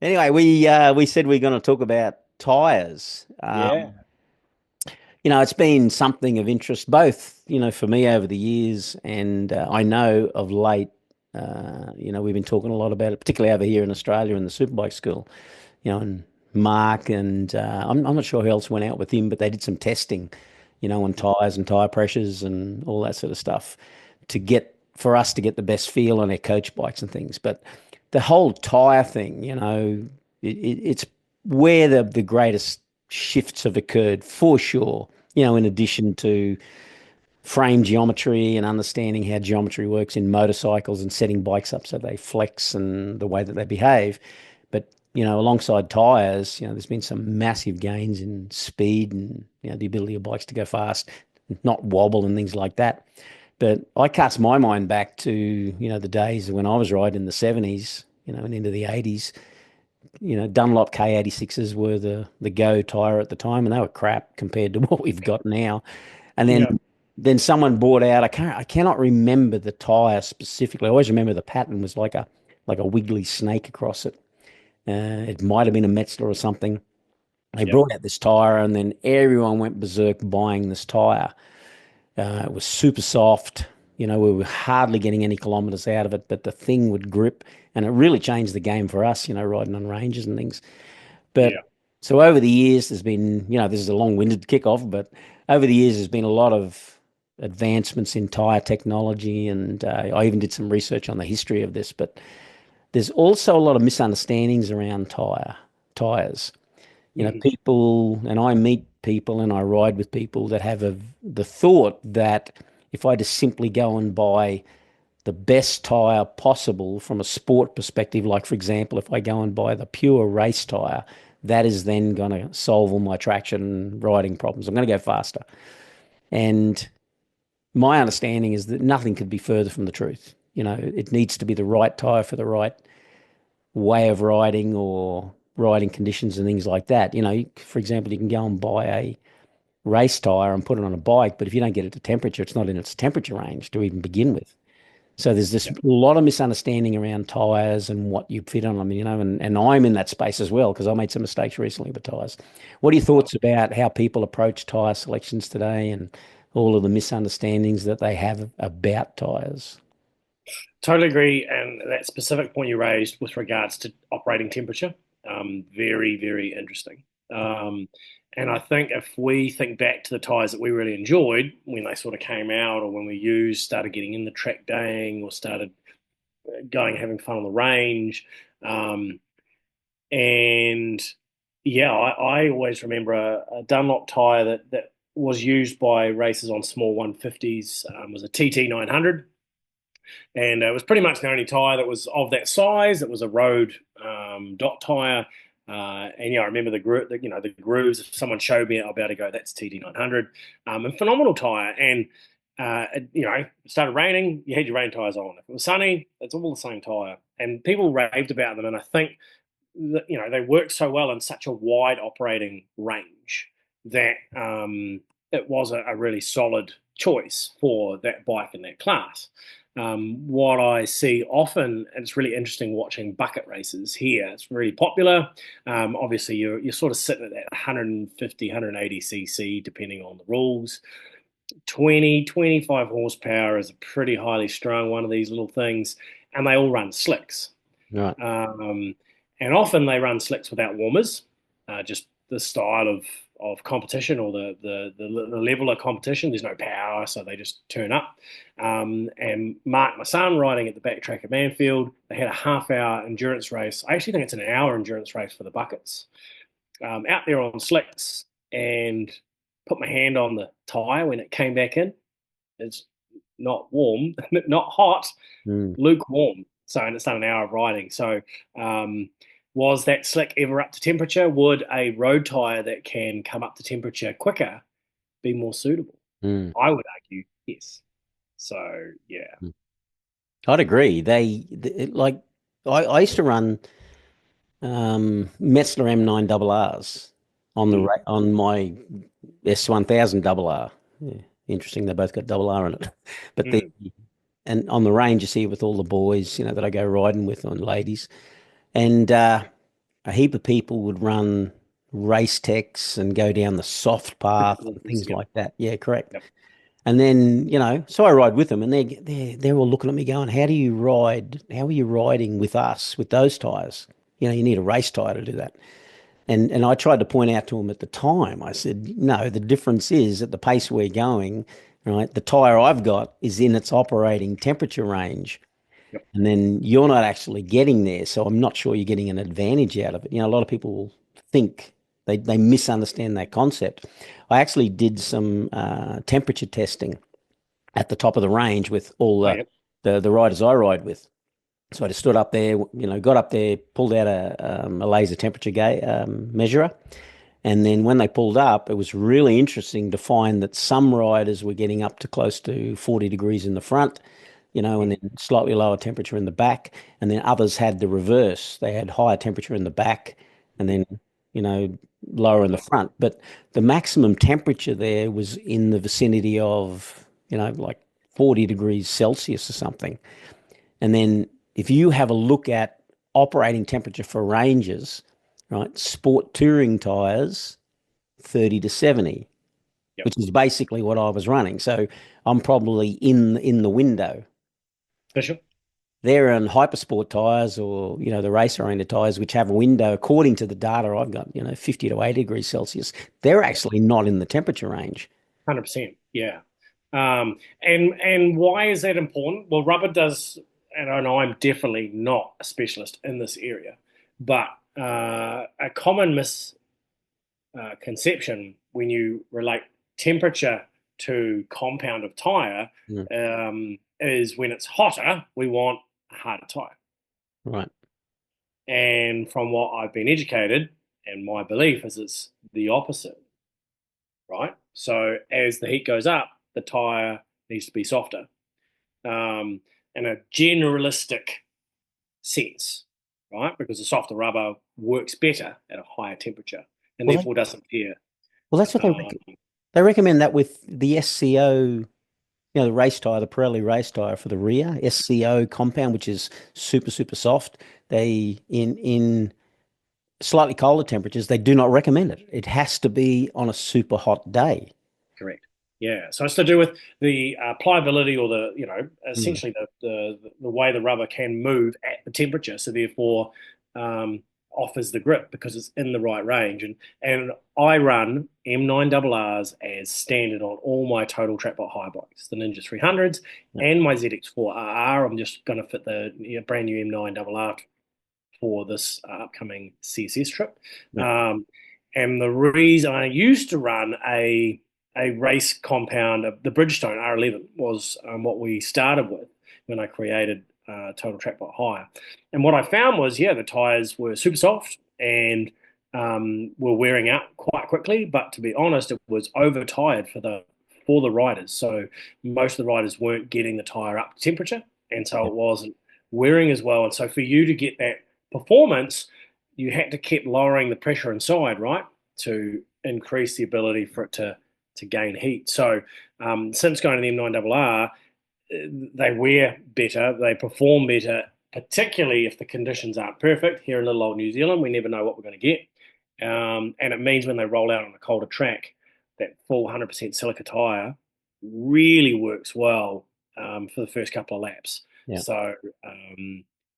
Anyway, we said we're going to talk about tyres. Yeah. It's been something of interest both, for me over the years, and I know of late. We've been talking a lot about it, particularly over here in Australia in the superbike school. And Mark and I'm not sure who else went out with him, but they did some testing, on tyres and tyre pressures and all that sort of stuff for us to get the best feel on our coach bikes and things. But the whole tyre thing, it's where the greatest shifts have occurred for sure. In addition to frame geometry and understanding how geometry works in motorcycles and setting bikes up so they flex and the way that they behave. But, alongside tyres, there's been some massive gains in speed and, the ability of bikes to go fast, not wobble and things like that. But I cast my mind back to, the days when I was riding in the 70s, and into the 80s. Dunlop K86s were the go tire at the time, and they were crap compared to what we've got now. And Yeah. then someone bought out. I cannot remember the tire specifically. I always remember the pattern was like a wiggly snake across it. It might have been a Metzler or something. They Yep. brought out this tire, and then everyone went berserk buying this tire. It was super soft. We were hardly getting any kilometers out of it, but the thing would grip, and it really changed the game for us, riding on ranges and things. But Yeah. so over the years, there's been, this is a long-winded kickoff, but over the years, there's been a lot of advancements in tire technology, and I even did some research on the history of this. But there's also a lot of misunderstandings around tires. Mhm. People, and I meet people and I ride with people that have the thought that if I just simply go and buy the best tire possible from a sport perspective, like for example, if I go and buy the pure race tire, that is then going to solve all my traction and riding problems. I'm going to go faster. And my understanding is that nothing could be further from the truth. It needs to be the right tire for the right way of riding or riding conditions and things like that. For example, you can go and buy a race tire and put it on a bike, but if you don't get it to temperature, it's not in its temperature range to even begin with. So there's this Yep. lot of misunderstanding around tires and what you fit on them, and I'm in that space as well because I made some mistakes recently with tires. What are your thoughts about how people approach tire selections today and all of the misunderstandings that they have about tires? Totally agree. And that specific point you raised with regards to operating temperature, very, very interesting. Um, and I think if we think back to the tyres that we really enjoyed when they sort of came out, or when we started getting in the track daying, or started going having fun on the range, um, and yeah, I always remember a Dunlop tyre that was used by racers on small 150s, was a TT 900, and it was pretty much the only tyre that was of that size. It was a road dot tyre, and yeah, I remember the grooves. If someone showed me, I'll be able to go, that's TT 900, and phenomenal tyre. And it started raining. You had your rain tyres on. If it was sunny, it's all the same tyre, and people raved about them. And I think they work so well in such a wide operating range that it was a really solid choice for that bike in that class. What I see often, and it's really interesting watching bucket races here, it's really popular. Obviously, you're sort of sitting at that 150, 180 cc, depending on the rules. 20, 25 horsepower is a pretty highly strung one of these little things, and they all run slicks. Right. Um, and often they run slicks without warmers, just the style of competition, or the level of competition. There's no power, so they just turn up. And Mark, my son, riding at the back track at Manfield, they had a half-hour endurance race. I actually think it's an hour endurance race for the buckets. Out there on slicks, and put my hand on the tyre when it came back in. It's not warm, not hot, Mm. lukewarm. So, and it's done an hour of riding. So, um, was that slick ever up to temperature? Would a road tyre that can come up to temperature quicker be more suitable? Mm. I would argue yes. So, yeah. I'd agree. Like I used to run Metzler M9RRs Mm, on my S1000 double R. Yeah, interesting. They both got double R in it. But the mm, and on the range you see with all the boys, that I go riding with and ladies. And a heap of people would run race techs and go down the soft path and things Yep, like that. Yeah, correct. yep, And then, so I ride with them and they're all looking at me going, how do you ride? How are you riding with us with those tires? You need a race tire to do that. And I tried to point out to them at the time, I said, no, the difference is at the pace we're going, right? The tire I've got is in its operating temperature range. yep. And then you're not actually getting there. So I'm not sure you're getting an advantage out of it. A lot of people think they misunderstand that concept. I actually did some temperature testing at the top of the range with all Oh, the, yep. the the riders I ride with. So I just stood up there, got up there, pulled out a laser temperature measurer, and then when they pulled up, it was really interesting to find that some riders were getting up to close to 40 degrees in the front, and Mm, then slightly lower temperature in the back, and then others had the reverse. They had higher temperature in the back, and mm. then you know lower in the front. But the maximum temperature there was in the vicinity of like 40 degrees Celsius or something. And then if you have a look at operating temperature for ranges, right, sport touring tires, 30 to 70, Yep, which is basically what I was running. So I'm probably in the window. for sure. They're on hypersport tires or, the race oriented tires, which have a window, according to the data I've got, 50 to 80 degrees Celsius. They're Yep, actually not in the temperature range. 100%. Yeah. And why is that important? Well, rubber does, and I know I'm definitely not a specialist in this area, but a common misconception when you relate temperature to compound of tire Mm, is when it's hotter, we want a harder tire. right. And from what I've been educated, and my belief is it's the opposite, right? So as the heat goes up, the tire needs to be softer, um, in a generalistic sense, right? Because the softer rubber works better at a higher temperature and Well, they, therefore doesn't tear. well, that's what Um, they recommend that with the SCO. The race tire, the Pirelli race tire for the rear, SCO compound, which is super, super soft. They in slightly colder temperatures, they do not recommend it. It has to be on a super hot day. Correct. Yeah. So it's to do with the pliability or Mm. essentially the way the rubber can move at the temperature. So therefore, um, offers the grip because it's in the right range. And I run M9RRs as standard on all my total track bike hire bikes, the Ninja 300s Yeah. and my ZX4RR. I'm just going to fit the brand new M9RR for this upcoming CSS trip. Yeah. Um, and the reason I used to run a race compound, the Bridgestone R11 was what we started with when I created Total Track Bike Hire. And what I found was, yeah, the tires were super soft and were wearing out quite quickly. But to be honest, it was overtired for the riders. So most of the riders weren't getting the tire up to temperature, and so Yeah. it wasn't wearing as well. And so for you to get that performance, you had to keep lowering the pressure inside, right, to increase the ability for it to gain heat. So since going to the M9RR, they wear better, they perform better, particularly if the conditions aren't perfect. Here in little old New Zealand, we never know what we're going to get. And it means when they roll out on a colder track, that full 100% silica tyre really works well for the first couple of laps. Yeah. So,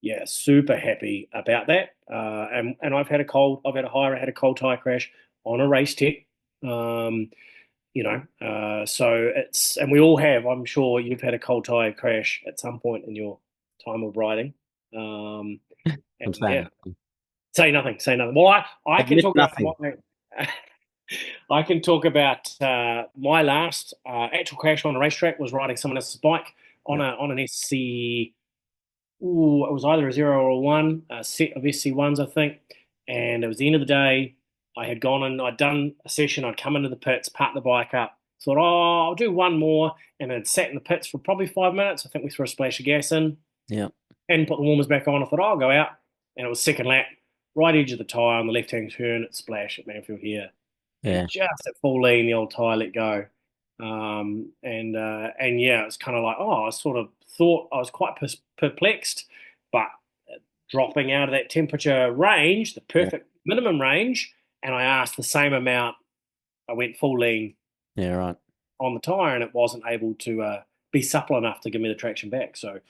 yeah, super happy about that. And I've had a hire, I had a cold tyre crash on a race tech. Um, so and we all have. I'm sure you've had a cold tire crash at some point in your time of riding. Um, I'm and saying yeah, say nothing, say nothing. Well, I can admit talk about nothing. I can talk about my last actual crash on a racetrack was riding someone else's bike on Yeah. an SC. Ooh, it was either a 0 or a 1, a set of SC1s, I think. And it was the end of the day. I had gone and I'd done a session. I'd come into the pits, parked the bike up. Thought, oh, I'll do one more. And I'd sat in the pits for probably 5 minutes. I think we threw a splash of gas in Yeah. and put the warmers back on. I thought, oh, I'll go out. And it was second lap, right edge of the tyre on the left-hand turn at splash at Manfield here. And Yeah. just at full lean, the old tyre let go. And yeah, it's kind of like, oh, I sort of thought I was quite perplexed, but dropping out of that temperature range, the Yeah. perfect minimum range, and I asked the same amount. I went full lean Yeah. Right. on the tire, and it wasn't able to be supple enough to give me the traction back. So,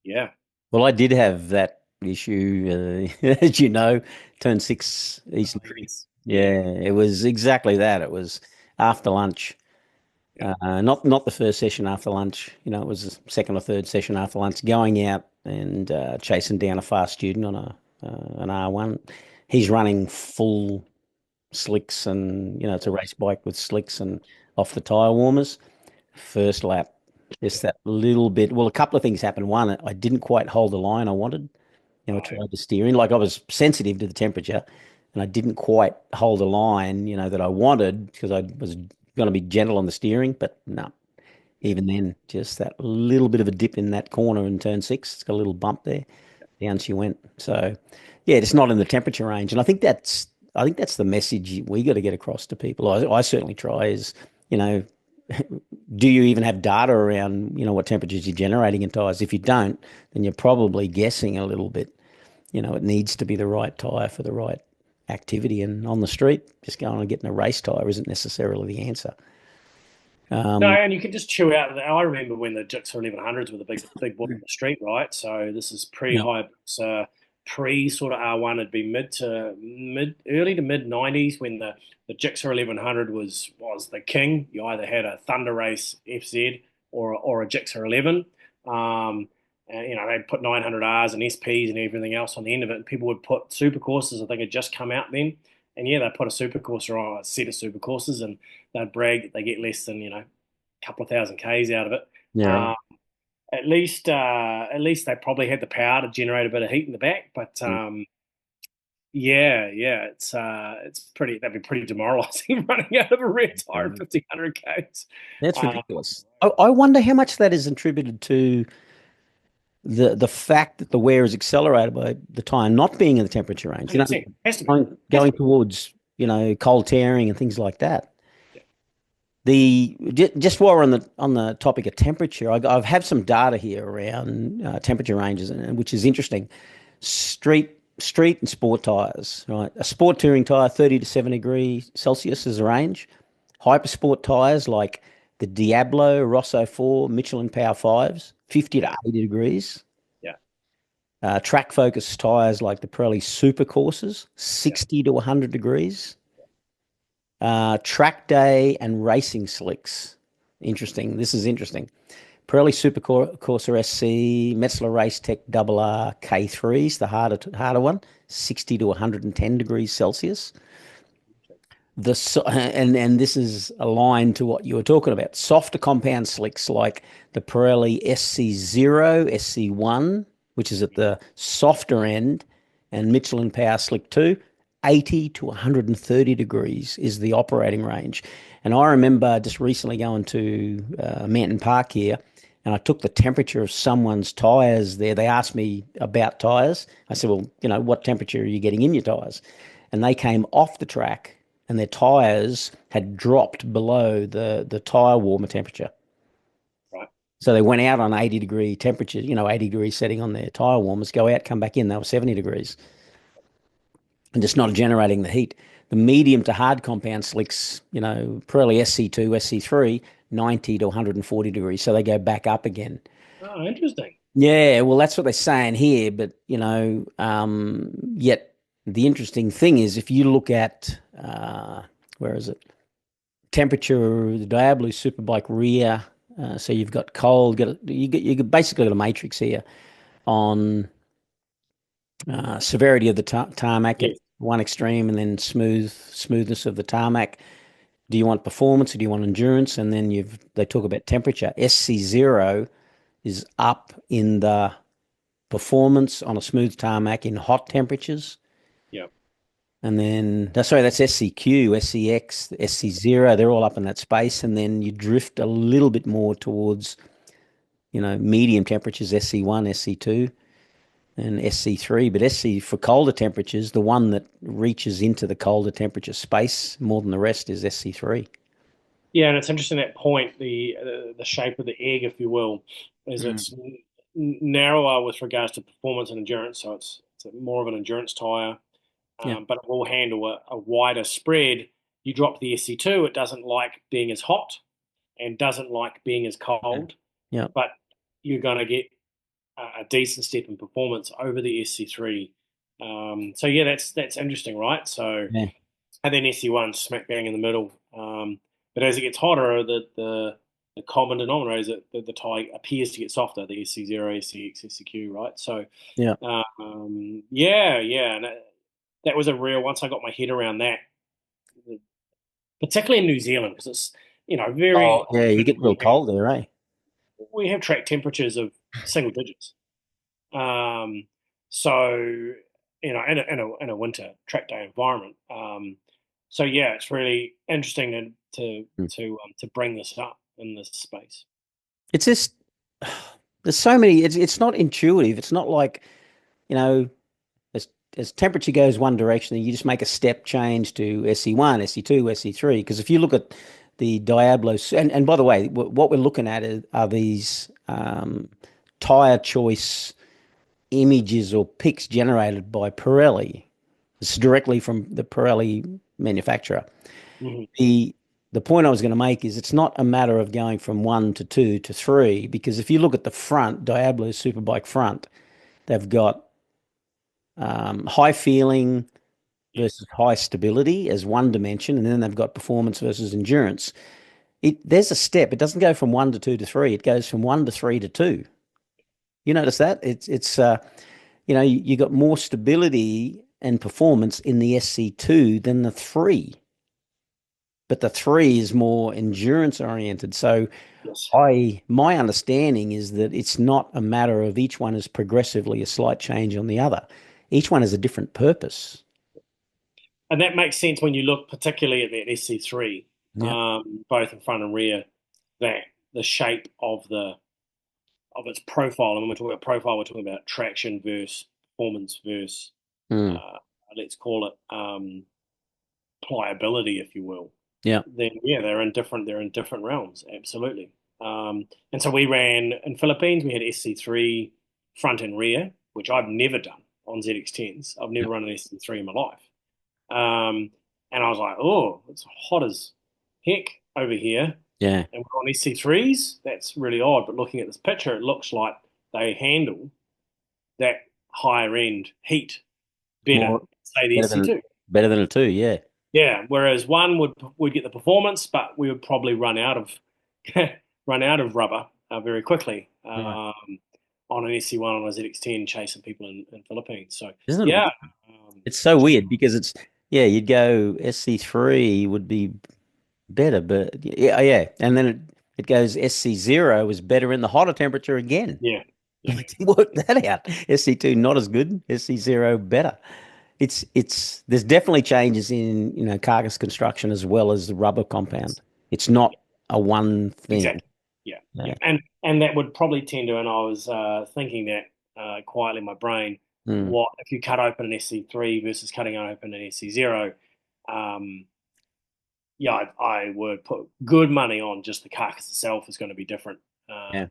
yeah, Well, I did have that issue, as you know, turn six Eastern. yes, yeah, Yeah, it was exactly that. It was after lunch. yeah, Not the first session after lunch. It was the second or third session after lunch. Going out and chasing down a fast student on a an R1. He's running full slicks, and it's a race bike with slicks and off the tire warmers. First lap, just that little bit. Well, a couple of things happened. One, I didn't quite hold the line I wanted. I oh, tried the steering. Like I was sensitive to the temperature, and I didn't quite hold a line, that I wanted because I was going to be gentle on the steering. But no, yeah. even then, just that little bit of a dip in that corner in turn six. It's got a little bump there. Down she went. So, yeah, it's not in the temperature range, and I think that's the message we got to get across to people. I certainly try is, you know, do you even have data around, what temperatures you're generating in tires? If you don't, then you're probably guessing a little bit. It needs to be the right tire for the right activity. And on the street, just going and getting a race tire isn't necessarily the answer. No, Um, and you can just chew out. I remember when the Gixxer 1100s were the big boy on the street, right? So this is yeah, pre-hype, pre sort of R1. It'd be early to mid 90s when the Gixxer 1100 was the king. You either had a Thunder Race FZ or a Gixxer 11. And, they'd put 900Rs and SPs and everything else on the end of it. And people would put super courses. I think had just come out then. And yeah, they put a super courser on a set of super courses, and they'd brag that they get less than couple of thousand Ks out of it. yeah, right. Uh, at least they probably had the power to generate a bit of heat in the back. But Mm. yeah, it's pretty. That'd be pretty demoralising running out of a rear tire at 1,500 Ks. That's Uh, ridiculous. I wonder how much that is attributed to the fact that the wear is accelerated by the tire not being in the temperature range. 100% has to be. Has Going to be. towards cold tearing and things like that. Yeah. Just while we're on the topic of temperature, I've had some data here around temperature ranges, and which is interesting. Street and sport tires, right? A sport touring tire, 30 to 7 degrees Celsius is the range. Hypersport tires like the Diablo, Rosso 4, Michelin Power 5s, 50 Yeah. to 80 degrees. Yeah. Track focused tires like the Pirelli Super Courses, Yeah. 60 to 100 degrees. Track day and racing slicks. Interesting. This is interesting. Pirelli Corsa SC, Metzler Race Tech RR K3s, the harder one, 60 to 110 degrees Celsius. And this is aligned to what you were talking about. Softer compound slicks like the Pirelli SC0, SC1, which is at the softer end, and Michelin Power Slick 2, 80 to 130 degrees is the operating range. And I remember just recently going to Mountain Park here, and I took the temperature of someone's tires there. They asked me about tires. I said, well, what temperature are you getting in your tires? And they came off the track and their tires had dropped below the tire warmer temperature. Right. So they went out on 80-degree temperature, 80 degrees setting on their tire warmers, go out, come back in, they were 70 degrees and just not generating the heat. The medium to hard compound slicks, Pirelli SC2, SC3, 90 to 140 degrees. So they go back up again. Oh, interesting. Yeah, well, that's what they're saying here. But, yet the interesting thing is if you look at, where is it? Temperature, the Diablo Superbike rear. So you've got cold, you basically got a matrix here on severity of the tarmac at Yes. one extreme, and then smoothness of the tarmac. Do you want performance or do you want endurance? And then they talk about temperature. SC0 is up in the performance on a smooth tarmac in hot temperatures. Yeah. And then, that's SCQ, SCX, SC0. They're all up in that space. And then you drift a little bit more towards, medium temperatures, SC1, SC2, and SC3. But SC for colder temperatures, the one that reaches into the colder temperature space more than the rest is SC3. Yeah, and it's interesting that point, the shape of the egg, if you will, is Mm. narrower with regards to performance and endurance, so it's more of an endurance tire, Yeah. but it will handle a wider spread. You drop the SC2, it doesn't like being as hot and doesn't like being as Yeah. cold, Yeah. but you're going to get a decent step in performance over the SC3. So yeah, that's interesting, right? So Yeah. and then SC1 smack bang in the middle. But as it gets hotter, the common denominator is that the tie appears to get softer. The SC0, SCX, SCQ, right? So Yeah. yeah, and that was a real. Once I got my head around that, particularly in New Zealand, because it's Oh, very yeah. You get real we have cold there, eh? we have track temperatures of single digits. Um, so in a winter track day environment. So yeah, it's really interesting Mm. to bring this up in this space. It's just there's so many. It's not intuitive. It's not like you know as temperature goes one direction, you just make a step change to SC1, SC2, SC3. Because if you look at the Diablos, and by the way, what we're looking at are these tire choice images or pics generated by Pirelli. It's directly from the Pirelli manufacturer. Hmm. The the point I was going to make is it's not a matter of going from one to two to three, because if you look at the front, Diablo Superbike front, they've got high feeling Yeah, versus high stability as one dimension, and then they've got performance versus endurance. There's a step. It doesn't go from one to two to three. It goes from one to three to two. You notice that? You got more stability and performance in the SC2 than the three, but the three is more endurance oriented. So yes, my understanding is that it's not a matter of each one is progressively a slight change on the other. Each one has a different purpose. and that makes sense when you look particularly at that SC3, Yeah. both in front and rear. That the shape of its profile, and when we're talking about profile, we're talking about traction versus performance versus Mm. uh, let's call it pliability, if you will. Yeah. Then yeah, they're in different realms, absolutely. And so we ran in Philippines. We had SC3 front and rear, which I've never done on ZX10s. I've Yeah. never run an SC3 in my life. And I was like, oh, it's hot as heck over here. Yeah. And we're on SC3s. That's really odd. But looking at this picture, it looks like they handle that higher end heat better, More say the better than SC2. a two. Yeah. Yeah, whereas one would get the performance, but we would probably run out of run out of rubber very quickly Right. on an SC1 on a ZX10 chasing people in Philippines. So Isn't it yeah, weird? It's so weird because yeah, you'd go SC3 would be better, but yeah, yeah. And then it goes SC0 is better in the hotter temperature again. yeah, yeah, Like, work that out. SC2 not as good, SC0 better. There's definitely changes in, carcass construction as well as the rubber compound. It's not a one thing. exactly. Yeah, yeah, Yeah. and that would probably tend to. And I was thinking that quietly in my brain, Mm. what if you cut open an SC3 versus cutting open an SC0? Um, yeah, I would put good money on just the carcass itself is going to be different. Yeah.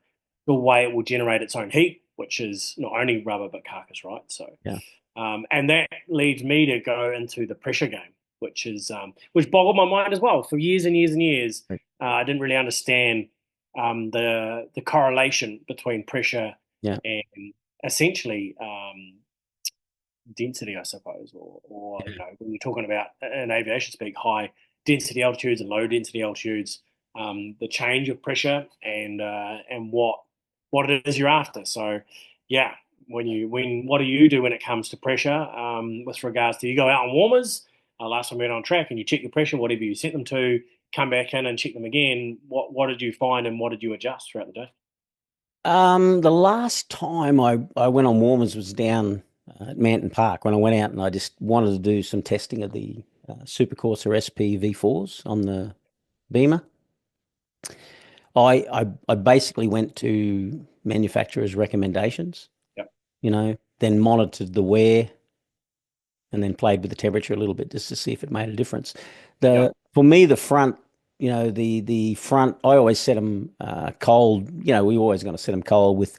The way it will generate its own heat, which is not only rubber but carcass, right? So, Yeah. and that leads me to go into the pressure game, which boggled my mind as well for years and years and years. I didn't really understand the correlation between pressure Yeah. and essentially density, I suppose, or when you're talking about in aviation speak, high density altitudes and low density altitudes, the change of pressure and what it is you're after. So, yeah, when what do you do when it comes to pressure with regards to you go out on warmers? Last time we went on track and you check your pressure, whatever you set them to, come back in and check them again. What did you find and what did you adjust throughout the day? The last time I went on warmers was down at Manton Park when I went out and I just wanted to do some testing of the Supercorsa SP V4s on the Beamer. I basically went to manufacturers' recommendations, Yep. then monitored the wear and then played with the temperature a little bit just to see if it made a difference. Yep. For me, the front, the front, I always set them cold. We always going to set them cold with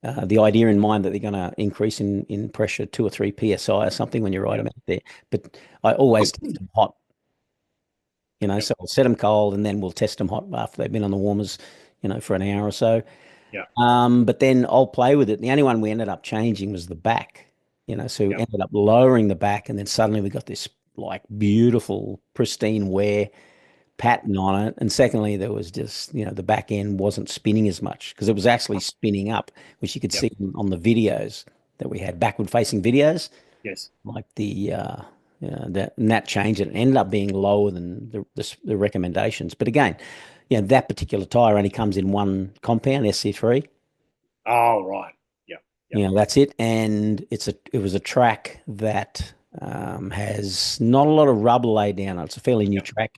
the idea in mind that they're going to increase in pressure 2 or 3 psi or something when you ride Yeah. them out there. But I always test them hot, Yeah. so I'll set them cold and then we'll test them hot after they've been on the warmers, for an hour or so. Yeah. But then I'll play with it. The only one we ended up changing was the back, so we Yeah. ended up lowering the back, and then suddenly we got this like beautiful, pristine wear pattern on it. And secondly, there was just, the back end wasn't spinning as much because it was actually spinning up, which you could Yeah. see on the videos that we had, backward facing videos, Yes. like that changed it and ended up being lower than the recommendations. But again, that particular tire only comes in one compound, SC3. Oh, right. Yeah. Yeah. That's it. And it was a track that has not a lot of rubber laid down. It's a fairly new Yeah. track,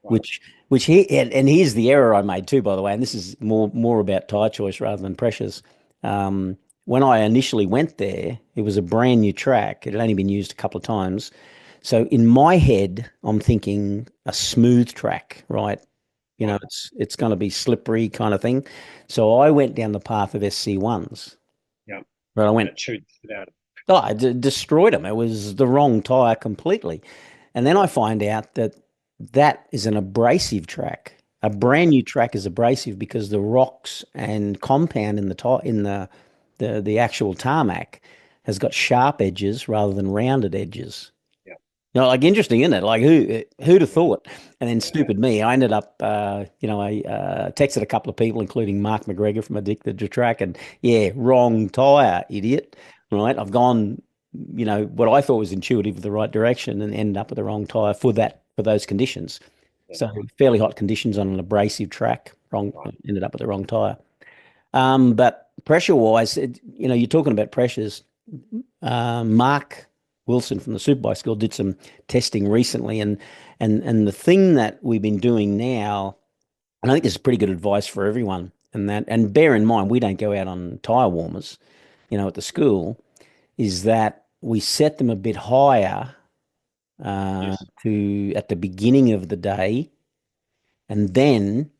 Right. which here and here's the error I made too, by the way. And this is more about tire choice rather than pressures. Um, when I initially went there, it was a brand new track. It had only been used a couple of times. So in my head, I'm thinking a smooth track, right? Right. It's going to be slippery kind of thing. So I went down the path of SC1s. Yeah. Right, I And went, it chewed it out. oh, destroyed them. It was the wrong tire completely. And then I find out that that is an abrasive track. A brand new track is abrasive because the rocks and compound in the tire in the actual tarmac has got sharp edges rather than rounded edges. Yeah. Like interesting, isn't it? Like who'd have Yeah. thought? And then Yeah. stupid me, I ended up, I texted a couple of people, including Mark McGregor from Addicted to Track, and yeah, wrong tire, idiot. Right? I've gone, what I thought was intuitive the right direction, and ended up with the wrong tire for those conditions. Yeah. So fairly hot conditions on an abrasive track. Wrong, Right. ended up with the wrong tire. But pressure wise, you're talking about pressures. Mark Wilson from the Superbike School did some testing recently, and the thing that we've been doing now, and I think this is pretty good advice for everyone, and bear in mind we don't go out on tire warmers, at the school, is that we set them a bit higher Yes. to at the beginning of the day, and then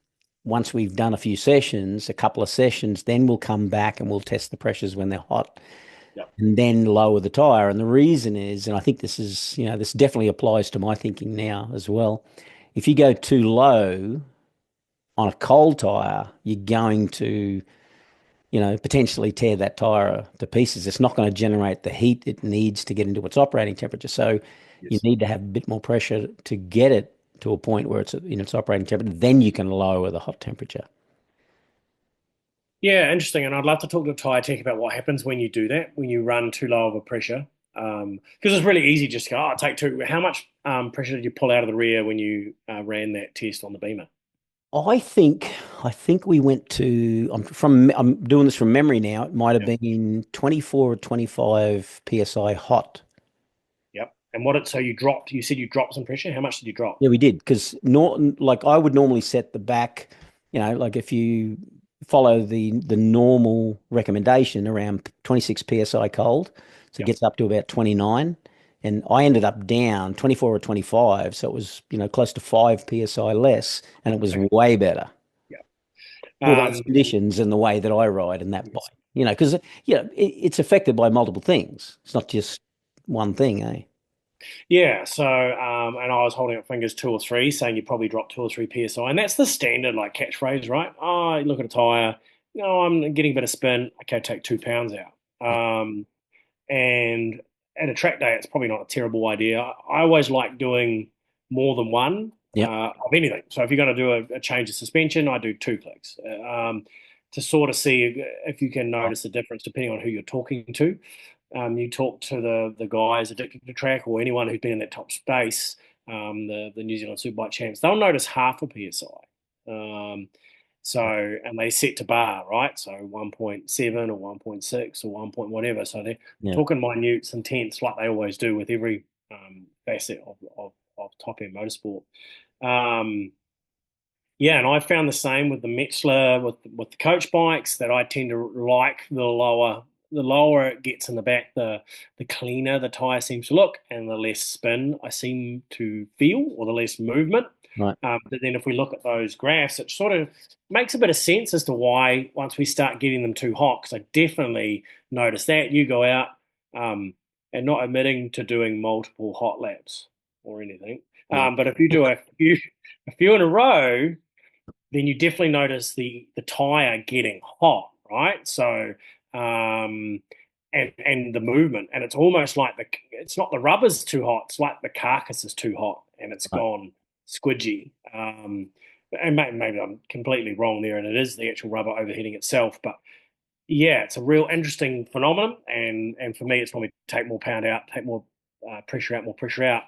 once we've done a few sessions, a couple of sessions, then we'll come back and we'll test the pressures when they're hot Yeah. and then lower the tire. And the reason is, and I think this definitely applies to my thinking now as well. If you go too low on a cold tire, you're going to, potentially tear that tire to pieces. It's not going to generate the heat it needs to get into its operating temperature. So you Yes. need to have a bit more pressure to get it to a point where it's in its operating temperature. Then you can lower the hot temperature. Yeah, interesting. And I'd love to talk to a tyre tech about what happens when you do that, when you run too low of a pressure. Because it's really easy just to go, oh, take two. How much pressure did you pull out of the rear when you ran that test on the Beamer? I think I think we went to I'm doing this from memory now. It might have Yep. been 24 or 25 psi hot. Yep. And so you said you dropped some pressure. How much did you drop? Yeah, we did because like I would normally set the back, like if you follow the normal recommendation around 26 psi cold, so it Yep. gets up to about 29, and I ended up down 24 or 25, so it was close to 5 psi less, and it was Okay. way better Yep. for those Um, conditions and the way that I ride in that bike. yes. Because it's affected by multiple things. It's not just one thing, eh? Yeah, so and I was holding up fingers 2 or 3, saying you probably dropped 2 or 3 psi, and that's the standard like catchphrase, right? Oh, you look at a tire, no, I'm getting a bit of spin. Okay, take 2 pounds out. Yeah. And at a track day, it's probably not a terrible idea. I always like doing more than one Yep. of anything. So if you're going to do a change of suspension, I do 2 clicks to sort of see if you can Right. notice the difference depending on who you're talking to. You talk to the guys addicted to track or anyone who's been in that top space, the New Zealand Superbike champs, they'll notice half a PSI. And they set to bar, right? So 1.7 or 1.6 or 1 point whatever. So they're Yeah. talking minutes and tenths like they always do with every facet of top end motorsport. Um, yeah, and I found the same with the Metzler, with the coach bikes, that I tend to like the lower it gets in the back, the cleaner the tire seems to look, and the less spin I seem to feel, or the less movement. Right. But then if we look at those graphs, it sort of makes a bit of sense as to why once we start getting them too hot, because I definitely noticed that. You go out and not admitting to doing multiple hot laps or anything. Yeah. But if you do a few in a row, then you definitely notice the tire getting hot, right? So and the movement, and it's almost like it's not the rubber's too hot, it's like the carcass is too hot and it's Right. gone squidgy. And maybe I'm completely wrong there, and it is the actual rubber overheating itself, but yeah, it's a real interesting phenomenon, and for me, it's when we take more pound out, take more pressure out.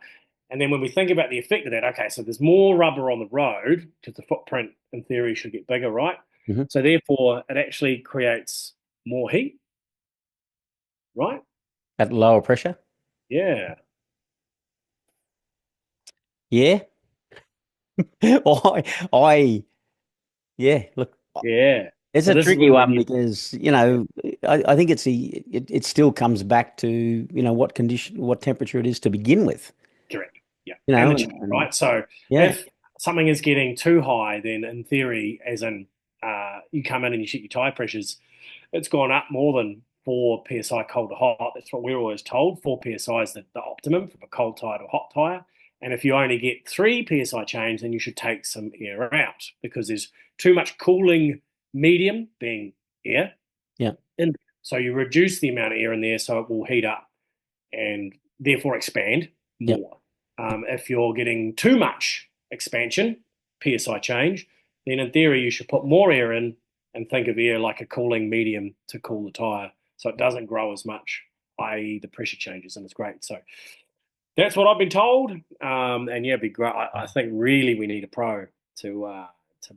And then when we think about the effect of that, okay, so there's more rubber on the road because the footprint, in theory, should get bigger, right? Hmm. So therefore, it actually creates more heat, right? At lower pressure. Yeah, Yeah. I, yeah, look, yeah. it's So a this is tricky when we one need, because, yeah, I think it still comes back to, what condition, what temperature it is to begin with, correct, yeah, you and know, the chain, and right? So yeah, if something is getting too high, then in theory, as in you come in and you check your tire pressures, it's gone up more than 4 psi cold to hot. That's what we're always told. 4 psi is the optimum from a cold tire to a hot tire. And if you only get 3 psi change, then you should take some air out because there's too much cooling medium, being air, yeah, in. So you reduce the amount of air in there so it will heat up and therefore expand yeah, more. If you're getting too much expansion, PSI change, then in theory you should put more air in and think of air like a cooling medium to cool the tire so it doesn't grow as much, i.e. the pressure changes, and it's great. So that's what I've been told. And yeah, it'd be great. I think really we need a pro to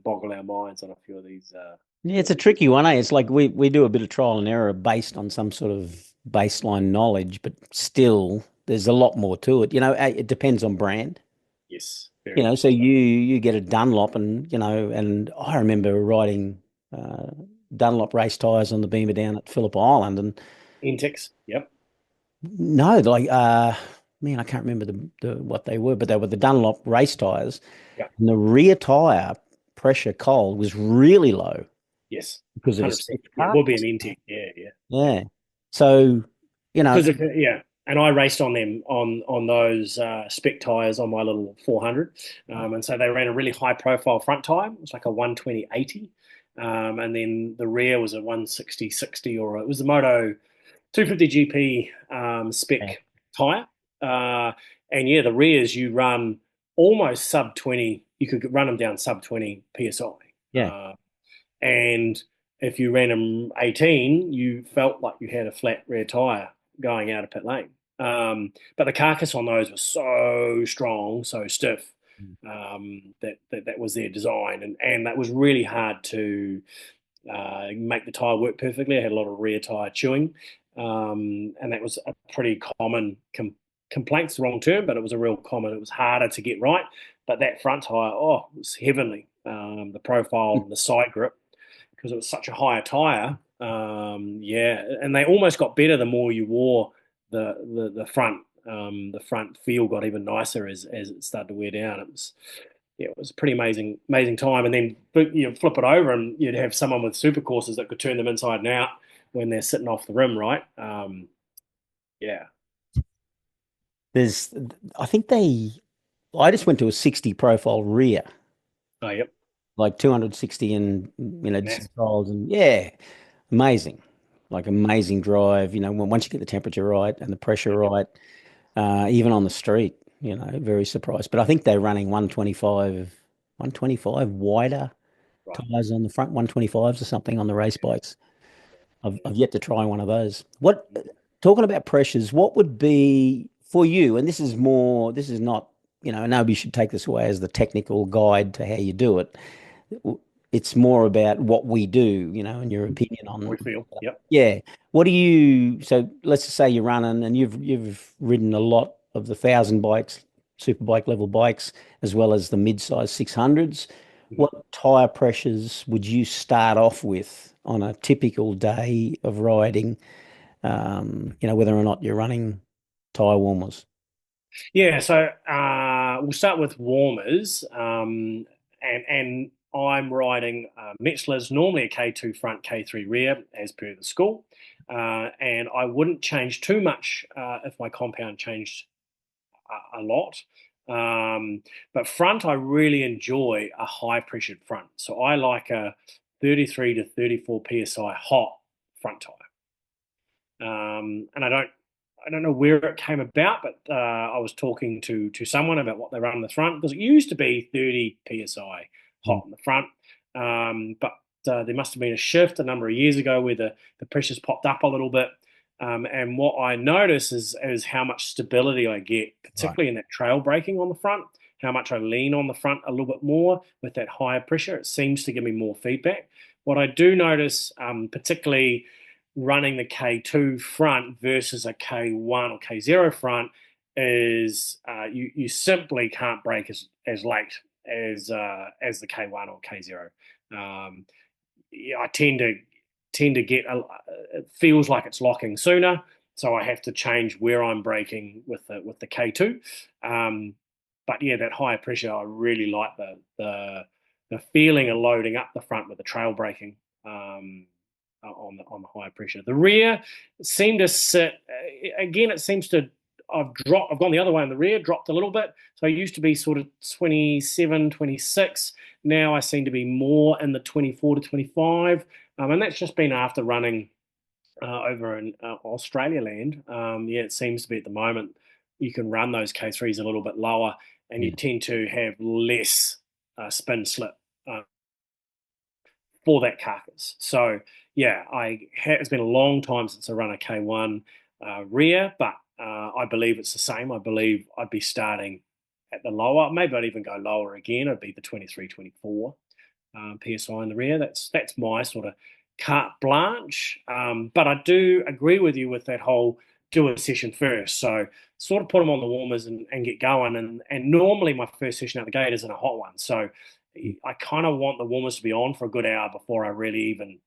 boggle our minds on a few of these. yeah. It's a tricky one, eh? It's like we do a bit of trial and error based on some sort of baseline knowledge, but still, there's a lot more to it. It depends on brand. Yes, very much So so. you get a Dunlop, and I remember riding uh, Dunlop race tires on the Beamer down at Phillip Island, and Intex, yep, no, like man, I can't remember the what they were, but they were the Dunlop race tires, yep, and the rear tire pressure cold was really low yes, because of the 100%. stiff Yeah, we'll be an carcass. Intec. Yeah, yeah. Yeah, so Because yeah, and I raced on them on those spec tires on my little 400, and so they ran a really high profile front tire. It was like a 120/80, and then the rear was a 160/60, or it was the Moto 250 GP yeah, spec tire. Uh, and yeah, the rears you run almost sub 20. You could run them down sub 20 psi. yeah, And if you ran them 18, you felt like you had a flat rear tire going out of pit lane. But the carcass on those was so strong, so stiff, that was their design, and that was really hard to make the tire work perfectly. I had a lot of rear tire chewing, and that was a pretty common complaint's the wrong term, but it was a real common. It was harder to get right, but that front tire, oh, it was heavenly. The profile and the side grip, because it was such a higher tire. Yeah, and they almost got better the more you wore the front. The front feel got even nicer as it started to wear down. It was, yeah, it was a pretty amazing time. And then flip it over, and you'd have someone with super courses that could turn them inside and out when they're sitting off the rim, right? Yeah. there's I think I just went to a 60 profile rear, Oh, yep. like 260, and did some Massive. trials, and yeah, amazing, like amazing drive. Once you get the temperature right and the pressure Yep. right, even on the street, very surprised. But I think they're running 125 wider Right. tires on the front, 125s or something on the race bikes. I've yet to try one of those. Talking about pressures, what would be for you? And this is not, nobody should take this away as the technical guide to how you do it. It's more about what we do, and your opinion on, We feel. Yep. yeah. So let's just say you're running and you've ridden a lot of the 1,000 bikes, superbike level bikes, as well as the mid-size 600s. Mhm. What tire pressures would you start off with on a typical day of riding? Whether or not you're running tire warmers. Yeah. So we'll start with warmers, and I'm riding Metzler's, normally a K2 front, K3 rear, as per the school. And I wouldn't change too much if my compound changed a lot. But front, I really enjoy a high pressured front. So I like a 33 to 34 psi hot front tire. And I don't know where it came about, but I was talking to someone about what they run in the front, because it used to be 30 psi Mm. hot in the front. But there must have been a shift a number of years ago where the pressures popped up a little bit. And what I notice is how much stability I get, Right. particularly in that trail braking on the front, how much I lean on the front a little bit more with that higher pressure. It seems to give me more feedback. What I do notice, particularly running the K2 front versus a K1 or K0 front, is you simply can't brake as late as the K1 or K0. Yeah, I tend to get it feels like it's locking sooner, so I have to change where I'm braking with the K2. But yeah, that higher pressure, I really like the feeling of loading up the front with the trail braking. On the higher pressure. The rear seemed to sit again. It seems to I've gone the other way in the rear, dropped a little bit. So I used to be sort of 27, 26. Now I seem to be more in the 24 to 25. And that's just been after running over in Australia land. Yeah, it seems to be at the moment you can run those K3s a little bit lower, and you Yeah. tend to have less spin slip for that carcass. So yeah, it's been a long time since I run a K1 rear, but I believe it's the same. I believe I'd be starting at the lower. Maybe I'd even go lower again. It'd be the 23, 24 PSI in the rear. That's my sort of carte blanche. But I do agree with you with that whole do a session first. So sort of put them on the warmers and get going. And normally my first session out the gate isn't a hot one. So I kind of want the warmers to be on for a good hour before I really even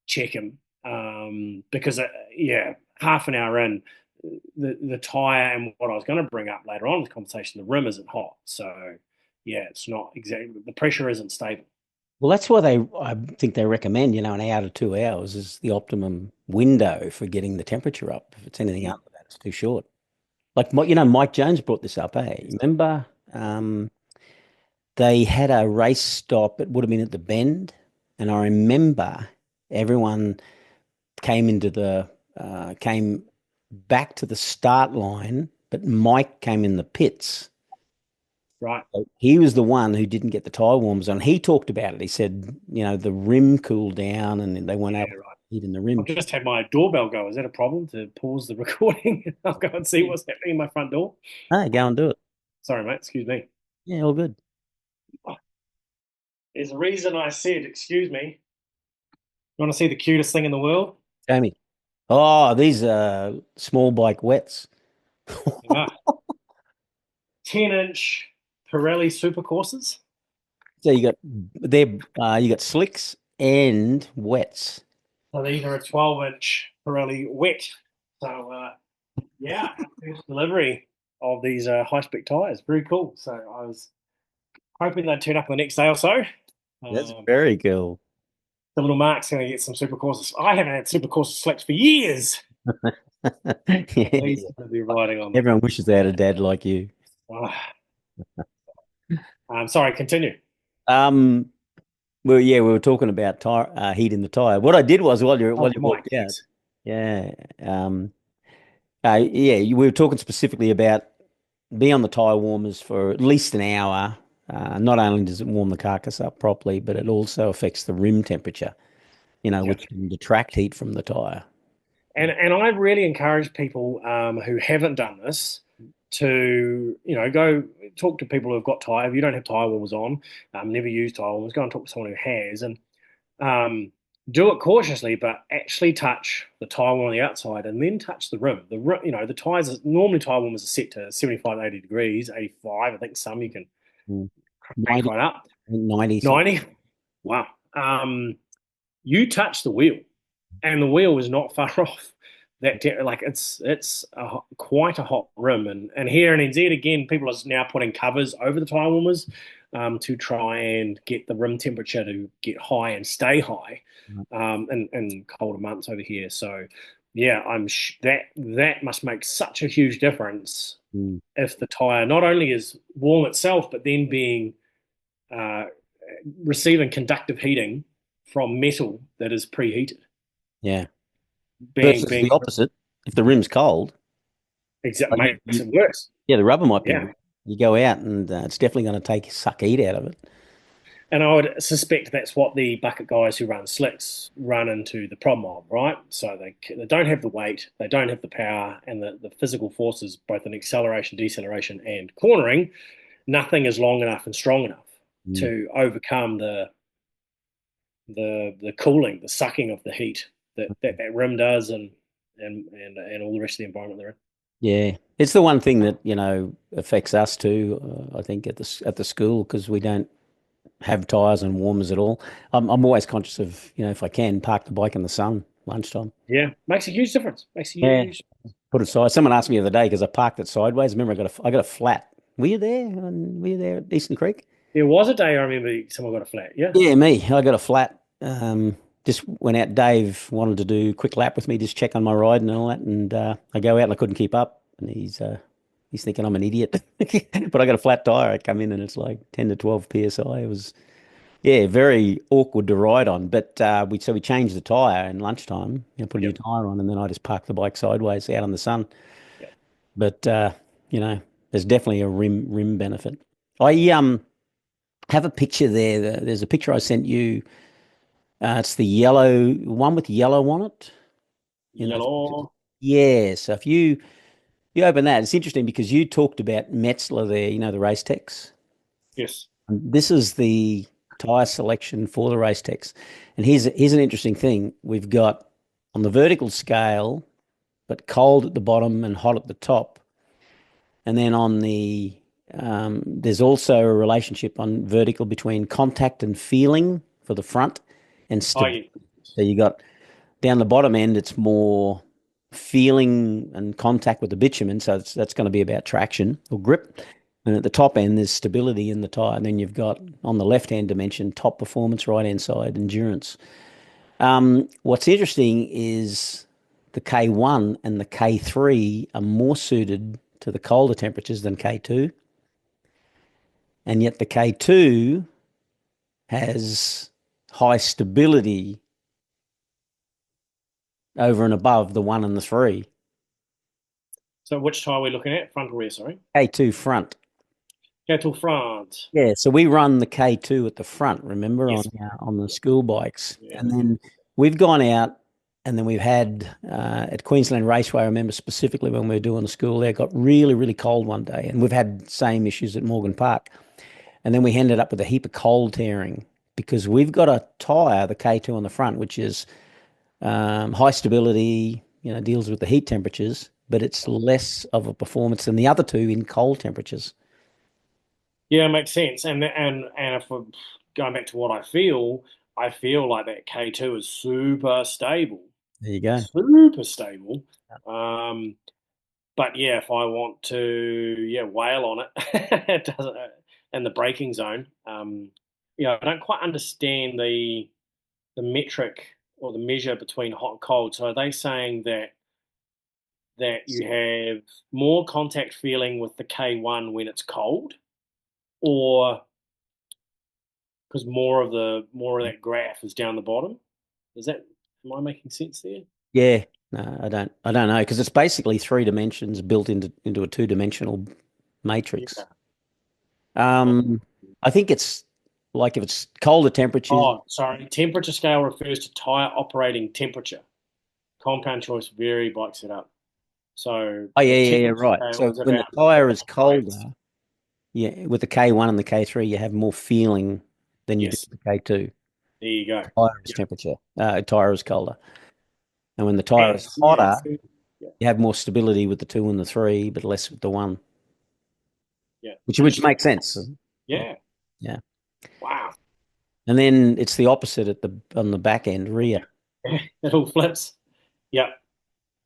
check them. Because yeah, half an hour in, the tire and what I was going to bring up later on in the conversation, the rim isn't hot. So yeah, it's not exactly, the pressure isn't stable. Well, that's why I think they recommend, an hour to 2 hours is the optimum window for getting the temperature up. If it's anything Mm. under that, it's too short. Like, Mike Jones brought this up, eh? Remember, they had a race stop. It would have been at the Bend, and I remember everyone came back to the start line, but Mike came in the pits. Right. So he was the one who didn't get the tire warmers on. He talked about it. He said, the rim cooled down and they weren't Yeah, able to right. heat in the I've rim. just had my doorbell go. Is that a problem to pause the recording? I'll go and see what's happening in my front door. Hey, go and do it. Sorry, mate. Excuse me. Yeah, all good. There's a reason I said, excuse me. You want to see the cutest thing in the world? Jamie. Oh, these are small bike wets. Yeah. 10-inch Pirelli super courses. So you got slicks and wets. So these are a 12-inch Pirelli wet. So yeah, first delivery of these high spec tires. Very cool. So I was hoping they'd turn up the next day or so. That's Um, very cool. the little Mark's going to get some super courses. I haven't had super courses slicks for years. He's Yeah. going to be riding on them. Everyone wishes they had a dad like you. Ah, sorry, continue. Um, well, yeah, we were talking about tire heat in the tire. What I did was Oh, while you Mike, walked out, yes. yeah, we were talking specifically about be on the tire warmers for at least an hour. Not only does it warm the carcass up properly, but it also affects the rim temperature, Yeah. which can detract heat from the tire. And I really encourage people who haven't done this to go talk to people who've got tire. If you don't have tire warmers on, never use tire warmers, go and talk to someone who has, and do it cautiously, but actually touch the tire warmer on the outside and then touch the rim. The tires normally tire warmers are set to 75, 80 degrees, 85. I think some you can Mm. crank 90, right up. 90 something. 90. Wow. You touch the wheel, and the wheel is not far off. like quite a hot rim, and here in NZ again, people are now putting covers over the tire warmers to try and get the rim temperature to get high and stay high in colder months over here. So yeah, that must make such a huge difference Mm. if the tire not only is warm itself, but then being uh, receiving conductive heating from metal that is preheated, Yeah. being Versus being the opposite, if the rim's cold, like makes it worse. yeah, the rubber might be Yeah. wet. You go out and it's definitely going to suck heat out of it. And I would suspect that's what the bucket guys who run slicks run into the problem of, right? So they don't have the weight, they don't have the power, and the physical forces, both in acceleration, deceleration, and cornering. Nothing is long enough and strong enough Mm. to overcome the cooling, the sucking of the heat that rim does, and all the rest of the environment they're in. Yeah, it's the one thing that affects us too. I think at the school because we don't have tires and warmers at all. I'm always conscious of if I can park the bike in the sun lunchtime. Yeah, makes a huge difference. Makes a Yeah, huge. put it side. Someone asked me the other day because I parked it sideways. Remember, I got a flat. Were you there at Eastern Creek? There was a day I remember someone got a flat. Yeah. Yeah, me. I got a flat. Just went out. Dave wanted to do a quick lap with me, just check on my ride and all that. And I go out and I couldn't keep up. And he's thinking I'm an idiot. But I got a flat tire. I come in and it's like 10 to 12 psi. It was yeah, very awkward to ride on. But we changed the tire in lunchtime. Put a new Yep. tire on, and then I just parked the bike sideways out in the sun. Yep. But you know, there's definitely a rim benefit. I have a picture there. There's a picture I sent you. It's the yellow one with yellow on it. Those pictures. Yellow. Yeah. So if you open that, it's interesting because you talked about Metzler there. The race techs. Yes. And this is the tire selection for the race techs. And here's an interesting thing. We've got on the vertical scale, but cold at the bottom and hot at the top. And then on there's also a relationship on vertical between contact and feeling for the front and Oh, stability. yeah. So you got down the bottom end, it's more feeling and contact with the bitumen. So that's going to be about traction or grip. And at the top end, there's stability in the tire. And then you've got on the left hand dimension, top performance, right hand side, endurance. What's interesting is the K1 and the K3 are more suited to the colder temperatures than K2. And yet the K2 has high stability over and above the 1 and the 3. So which tire are we looking at? Front or rear, sorry. K2 front. Cattle front. Yeah, so we run the K2 at the front, remember, Yes. on the school bikes. Yeah. And then we've gone out and then we've had at Queensland Raceway, I remember specifically when we were doing the school there, got really, really cold one day. And we've had same issues at Morgan Park. And then we ended up with a heap of cold tearing because we've got a tyre, the K2 on the front, which is high stability, deals with the heat temperatures, but it's less of a performance than the other two in cold temperatures. Yeah, it makes sense. And if we're going back to what I feel like that K2 is super stable. There you go. Super stable. Um, but yeah, if I want to wail on it, it doesn't in the braking zone. I don't quite understand the metric or the measure between hot and cold. So are they saying that you have more contact feeling with the K1 when it's cold, or because more of that graph is down the bottom? Is that am I making sense there? Yeah, no, I don't know because it's basically three dimensions built into a two-dimensional matrix. Yeah. Um, I think it's like if it's colder temperatures. Oh, sorry. Temperature scale refers to tire operating temperature. Compound choice vary bike setup. So Oh yeah, the yeah, yeah, temperature right. scale So is when the about tire is height. colder, yeah, with the K1 and the K3, you have more feeling than you do Yes, with the K2. there you go. Tire is Yeah. temperature. Tire is colder, and when the tire is And yeah, hotter, yeah, you have more stability with the 2 and the 3, but less with the 1, yeah. which Interesting. makes sense. Yeah. Yeah. Wow. And then it's the opposite on the back end, rear. It all flips. Yeah.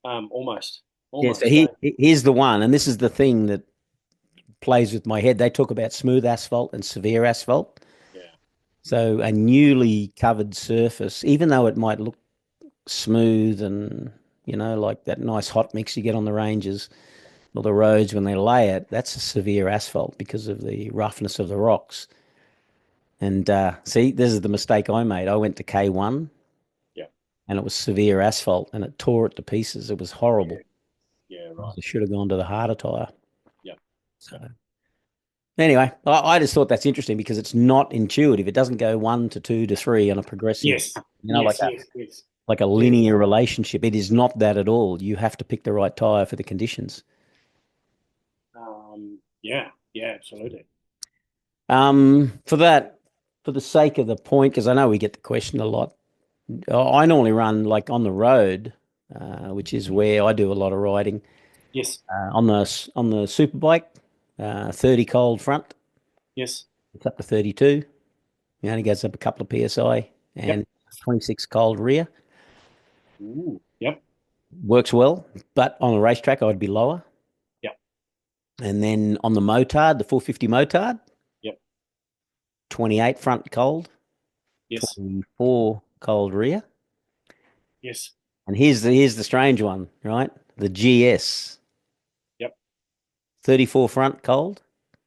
Almost, Yeah. So almost. Eh? here's the one, and this is the thing that plays with my head. They talk about smooth asphalt and severe asphalt. Yeah, So a newly covered surface, even though it might look smooth and like that nice hot mix you get on the ranges or the roads when they lay it, that's a severe asphalt because of the roughness of the rocks. And see, this is the mistake I made. I went to K1 yeah, and it was severe asphalt and it tore it to pieces. It was yeah, horrible. yeah. Right. I should have gone to the harder tire. Yeah, So anyway, I just thought that's interesting because it's not intuitive. It doesn't go 1 to 2 to 3 on a progressive, yes, like yes, a yes, yes, yes. linear relationship. It is not that at all. You have to pick the right tire for the conditions. Yeah, yeah, absolutely. For that, for the sake of the point, because I know we get the question a lot, I normally run like on the road, which is where I do a lot of riding. Yes, On the super bike, 30 cold front, yes. it's up to 32. It only goes up a couple of psi, Yep. and 26 cold rear Ooh, yep, works well. But on the racetrack, I'd be lower. yep, And then on the motard, the 450 motard, yep. 28 front cold, Yes, 24 cold rear. yes, And here's the strange one, right? The GS, yep, 34 front cold,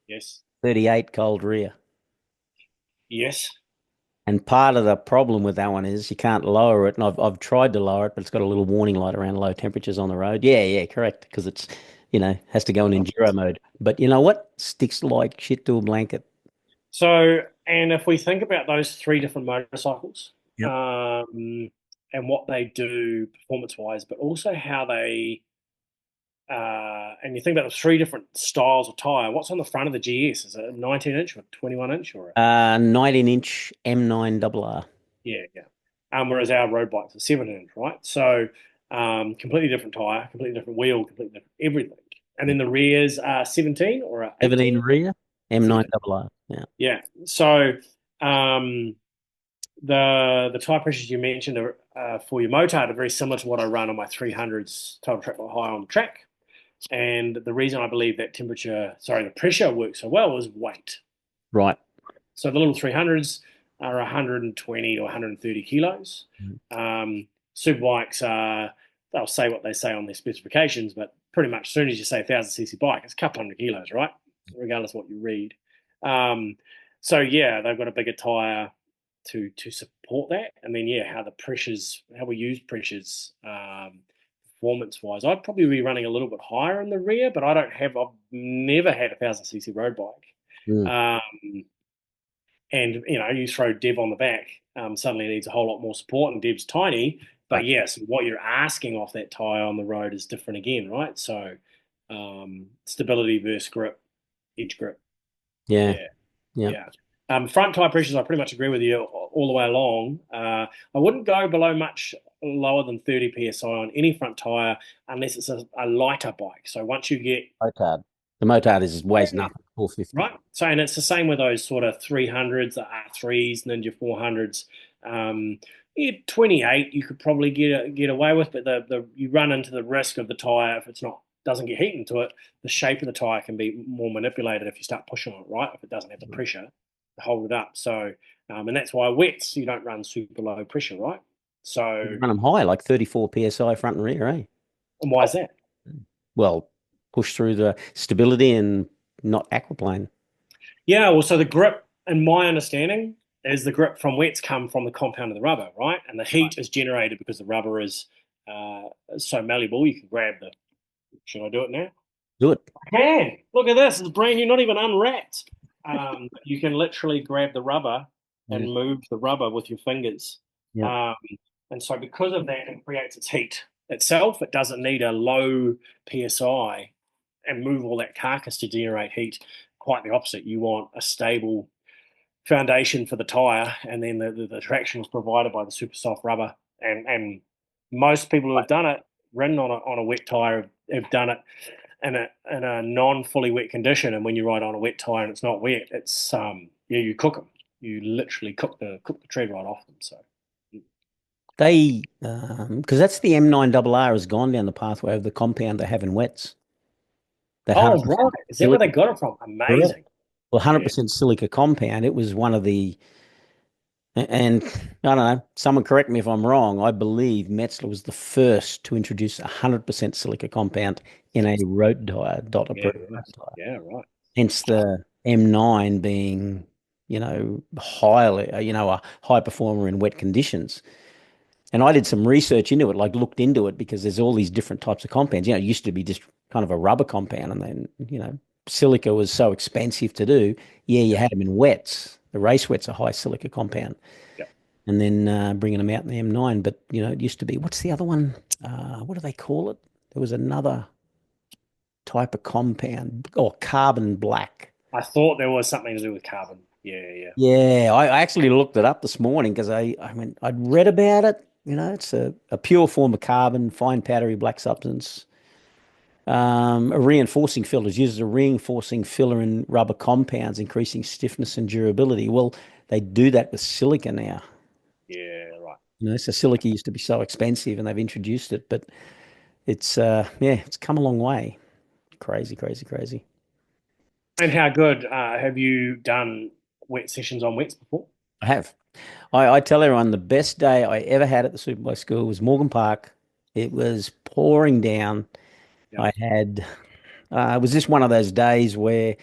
yes, 38 cold rear. yes. And part of the problem with that one is you can't lower it. And I've tried to lower it, but it's got a little warning light around low temperatures on the road. Yeah, yeah, correct. Because it's, has to go in enduro mode. But you know what? Sticks like shit to a blanket. So, and if we think about those three different motorcycles, Yep. and what they do performance-wise, but also how they, and you think about the three different styles of tire. What's on the front of the GS? Is it a 19-inch or 21-inch or a, 19-inch M9RR. yeah, yeah. Whereas our road bikes are 7-inch, right? So, completely different tire, completely different wheel, completely different everything. And then the rears are 17 or are 17 18? rear, 17. M9RR. Yeah. Yeah. So, um, the tire pressures you mentioned are, for your motard are very similar to what I run on my 300s total track by high on the track. And the reason I believe that the pressure works so well is weight. Right. So the little 300s are 120 to 130 kilos. Super bikes are, they'll say what they say on their specifications, but pretty much as soon as you say 1000cc bike, it's a couple hundred kilos, right? Regardless of what you read. Um, so yeah, they've got a bigger tire to support that, and then yeah, how we use pressures, performance wise. I'd probably be running a little bit higher in the rear, but I've never had a 1000cc road bike. Mm. And you throw Deb on the back, suddenly needs a whole lot more support, and Deb's tiny. But Right. yes, what you're asking off that tire on the road is different again, right? So stability versus grip, edge grip. Yeah. Yeah, Yeah. yeah. Front tire pressures, I pretty much agree with you all the way along. I wouldn't go below much lower than 30 psi on any front tire unless it's a lighter bike. So once you get Motard. The motard is weighs nothing. 450. right? So, and it's the same with those sort of 300s, the R3s, Ninja 400s. Yeah, 28 you could probably get away with, but you run into the risk of the tire if it's not doesn't get heat into it. The shape of the tire can be more manipulated if you start pushing on it, right? If it doesn't have the pressure to hold it up. So, and that's why wets you don't run super low pressure, right? So, You run them high, like 34 psi front and rear, eh? and why is that? Well, push through the stability and not aquaplane. Yeah, well, so the grip, in my understanding, is the grip from wets come from the compound of the rubber, right? And the heat is generated because the rubber is uh, so malleable. You can grab the. Should I do it now? Do it. I can. Look at this. It's brand new, not even unwrapped. You can literally grab the rubber Yeah. and move the rubber with your fingers. Yeah. Um, and so, because of that, it creates its heat itself. It doesn't need a low PSI and move all that carcass to generate heat. Quite the opposite. You want a stable foundation for the tire, and then the traction is provided by the super soft rubber. And most people who have done it, ridden on a wet tire, have done it in a non fully wet condition. And when you ride on a wet tire and it's not wet, it's yeah, you cook them. You literally cook the tread right off them. So They, because that's the M9RR has gone down the pathway of the compound they have in wets. That Oh, 100% right. Is that where they silica. got it from? Correct. Amazing. Well, Yeah. 100% silica compound. It was one of the, and I don't know, someone correct me if I'm wrong. I believe Metzler was the first to introduce 100% silica compound in a road tire, dot Yeah. approved road Nice. tire. Yeah. Right. Hence the M9 being, highly, a high performer in wet conditions. And I did some research into it, like looked into it because there's all these different types of compounds. It used to be just kind of a rubber compound, and then, silica was so expensive to do. Yeah, you Yeah. had them in wets. The race wets are high silica compound, Yeah. and then bringing them out in the M9. But, it used to be, what's the other one? What do they call it? There was another type of compound, or carbon black. I thought there was something to do with carbon. Yeah. Yeah. Yeah, I actually looked it up this morning because I'd read about it. It's a pure form of carbon, fine powdery black substance. A reinforcing filler is used as a reinforcing filler in rubber compounds, increasing stiffness and durability. Well, they do that with silica now. Yeah. Right. So silica used to be so expensive, and they've introduced it, but it's come a long way. Crazy, crazy, crazy. And how good have you done wet sessions on wets before? I have. I tell everyone the best day I ever had at the Superbike school was Morgan Park. It was pouring down. Yeah. I had, it was just one of those days where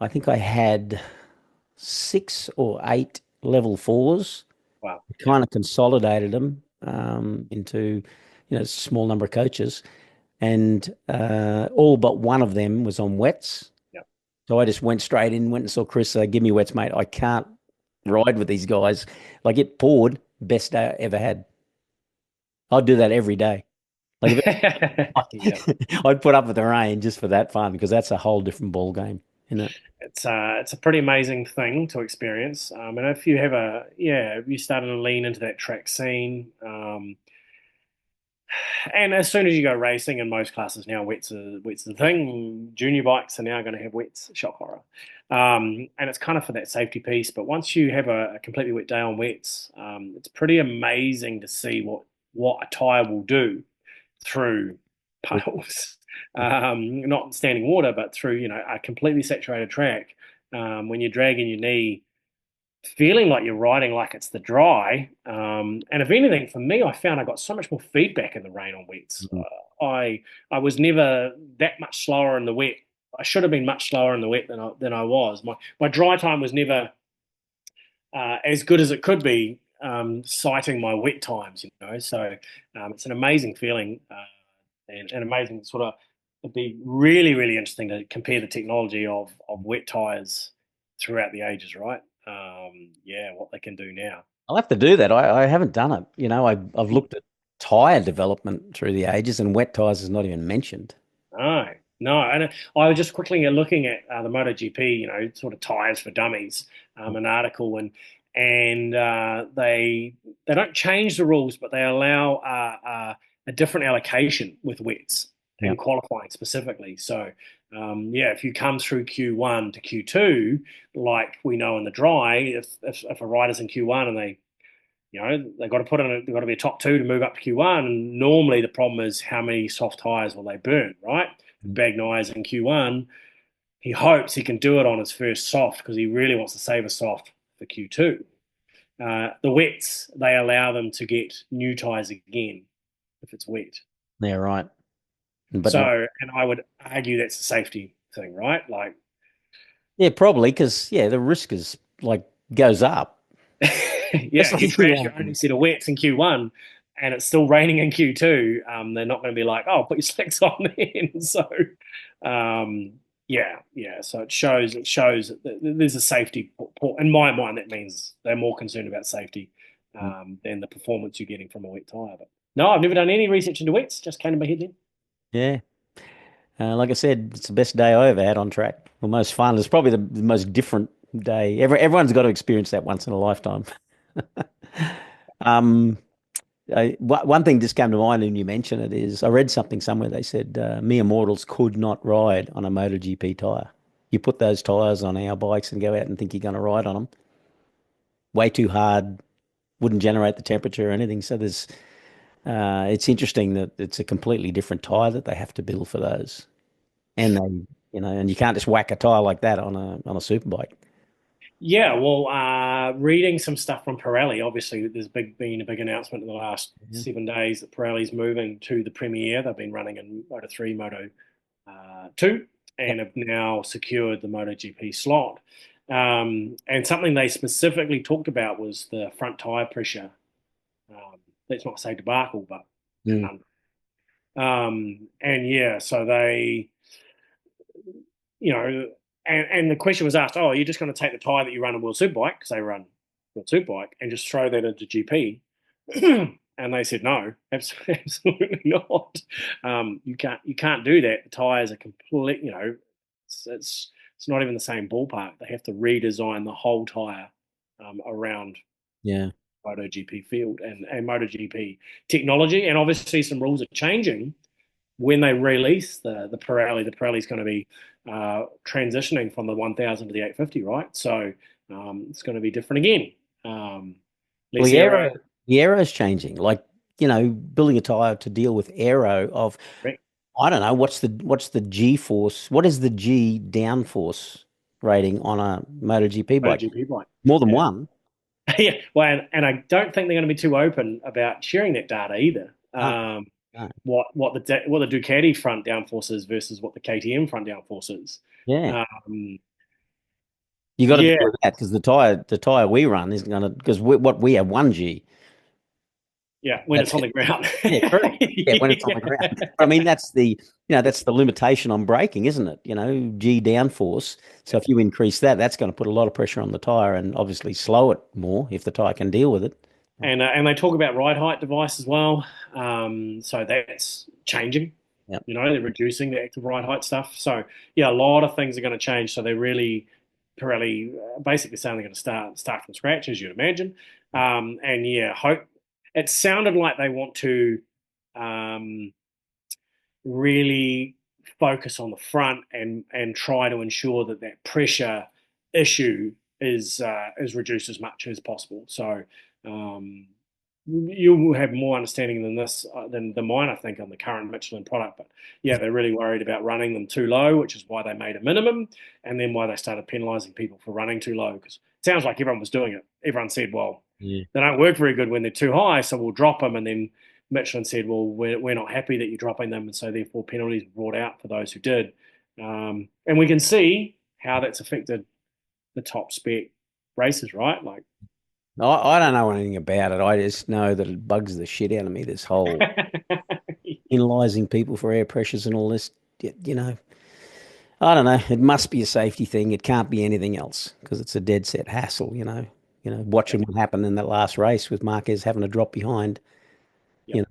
I think I had 6 or 8 level fours. Wow. Yeah. Kind of consolidated them into, a small number of coaches, and all but one of them was on wets. Yeah. So I just went straight in, went and saw Chris. Give me wets, mate. I can't ride with these guys. Like it poured, best day I ever had. I'd do that every day. Like Yeah. I'd put up with the rain just for that fun because that's a whole different ball game, isn't it? It's a pretty amazing thing to experience. And if you have if you started to lean into that track scene, and as soon as you go racing in most classes now, wets the thing. Junior bikes are now going to have wets, shock horror. And it's kind of for that safety piece. But once you have a completely wet day on wets, it's pretty amazing to see what a tire will do through puddles, not standing water, but through a completely saturated track. When you're dragging your knee, feeling like you're riding like it's the dry. And if anything, for me, I found I got so much more feedback in the rain on wets. Mhm. I was never that much slower in the wet. I should have been much slower in the wet than I was. My dry time was never as good as it could be, citing my wet times. So it's an amazing feeling, and amazing sort of. It'd be really, really interesting to compare the technology of wet tires throughout the ages, right? Yeah, what they can do now. I'll have to do that. I haven't done it. I've looked at tire development through the ages, and wet tires is not even mentioned. No, no, and I was just quickly looking at the MotoGP, sort of tires for dummies, an article, and they don't change the rules, but they allow a different allocation with wets Yeah. and qualifying specifically. So, yeah, if you come through Q1 to Q2, like we know in the dry, if a rider's in Q1 and they've got to they've got to be a top two to move up to Q1. And normally the problem is how many soft tires will they burn, right? Bagnai's in Q1. He hopes he can do it on his first soft because he really wants to save a soft for Q2. The wets, they allow them to get new tires again if it's wet. Yeah, right. But not. So, and I would argue that's a safety thing, right? Like, Yeah, probably because the risk is like goes up. yeah, you Especially, crash your only set of wets in Q1 and it's still raining in Q2, they're not going to be like, oh, put your slicks on then. So, um, yeah. So it shows that there's a safety. In my mind, that means they're more concerned about safety than the performance you're getting from a wet tire. But no, I've never done any research into wets. Just came to my head then. yeah. Like I said, it's the best day I ever had on track. The most fun. It's probably the most different day. Everyone's got to experience that once in a lifetime. Um, one thing just came to mind when you mentioned it is I read something somewhere. They said mere mortals could not ride on a MotoGP tire. You put those tires on our bikes and go out and think you're going to ride on them. Way too hard. wouldn't generate the temperature or anything. So it's interesting that it's a completely different tire that they have to build for those. And and you can't just whack a tire like that on a superbike. Yeah, well, reading some stuff from Pirelli, obviously been a big announcement in the last Yeah. 7 days that Pirelli's moving to the Premier. They've been running in Moto 3, Moto 2, Yep. and have now secured the MotoGP slot. And something they specifically talked about was the front tyre pressure. Let's not say debacle, but Mm. conundrum. And yeah, so they, you know, and the question was asked, oh, you're just going to take the tyre that you run a World Superbike, because they run World Superbike, and just throw that into GP? And they said, no, absolutely not. You can't do that. The tyres are complete, it's not even the same ballpark. They have to redesign the whole tyre around Yeah. MotoGP field and MotoGP technology. And obviously some rules are changing when they release the Pirelli. The Pirelli's going to be transitioning from the 1000 to the 850, right? So it's going to be different again. Well, Less aero. the aero's changing. Like, building a tire to deal with aero of, Correct. I don't know, what's the G force? What is the G downforce rating on a MotoGP bike? MotoGP bike. More than Yeah. one. Yeah. Well, and I don't think they're going to be too open about sharing that data either. No, no. What the Ducati front downforce is versus what the KTM front downforce is. Yeah. Um, You got to deal yeah, with that because the tire we run isn't going to, because what we have 1G. yeah. When it's That's on it. the ground. Yeah, true. Yeah, when it's on the ground. Yeah. But I mean, that's the limitation on braking, isn't it? G downforce. So if you increase that, that's going to put a lot of pressure on the tire and obviously slow it more if the tire can deal with it. And they talk about ride height device as well. So that's changing. Yeah. They're reducing the active ride height stuff. So yeah, a lot of things are going to change. So they're really Pirelli basically saying they're going to start from scratch, as you'd imagine. And yeah, hope it sounded like they want to um, really focus on the front and try to ensure that pressure issue is reduced as much as possible. So um, you will have more understanding than this than mine, I think, on the current Michelin product. But yeah, they're really worried about running them too low, which is why they made a minimum, and then why they started penalising people for running too low. Because it sounds like everyone was doing it. Everyone said, well, Yeah. they don't work very good when they're too high, so we'll drop them. And then Michelin said, well, we're not happy that you're dropping them, and so therefore penalties were brought out for those who did. And we can see how that's affected the top spec races, right? Like, I don't know anything about it. I just know that it bugs the shit out of me, this whole penalising people for air pressures and all this. You know, I don't know. It must be a safety thing. It can't be anything else because it's a dead set hassle, watching yep, what happened in that last race with Marquez having to drop behind, yep.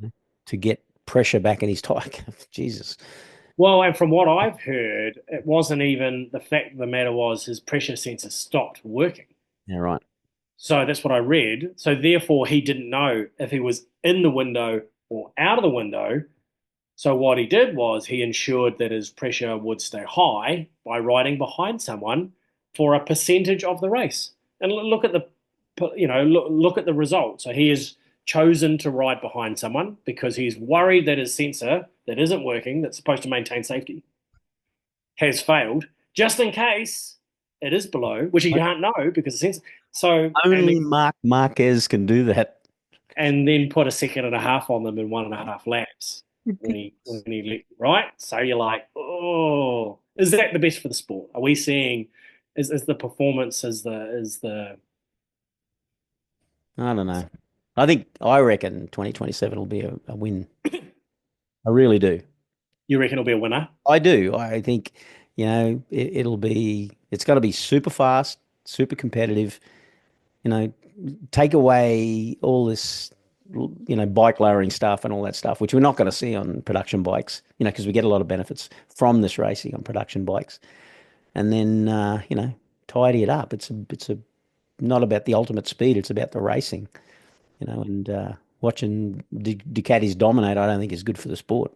to get pressure back in his tire. Jesus. Well, and from what I've heard, it wasn't even the fact of the matter was his pressure sensor stopped working. Yeah, right. So that's what I read. So therefore, he didn't know if he was in the window or out of the window. So what he did was he ensured that his pressure would stay high by riding behind someone for a percentage of the race. And look at look at the result. So he has chosen to ride behind someone because he's worried that his sensor that isn't working, that's supposed to maintain safety, has failed, just in case it is below, which he can't know because the sensor. So Only Mark Marquez can do that. and then put a second and a half on them in 1.5 laps right. So you're like, oh, is that the best for the sport? Are we seeing is the performance is the I don't know. I reckon 2027 will be a win. I really do. you reckon it'll be a winner? I do. I think, it's got to be super fast, super competitive, take away all this, bike lowering stuff and all that stuff, which we're not going to see on production bikes, because we get a lot of benefits from this racing on production bikes. And then, tidy it up. It's not about the ultimate speed. It's about the racing, and watching Ducatis dominate, I don't think is good for the sport.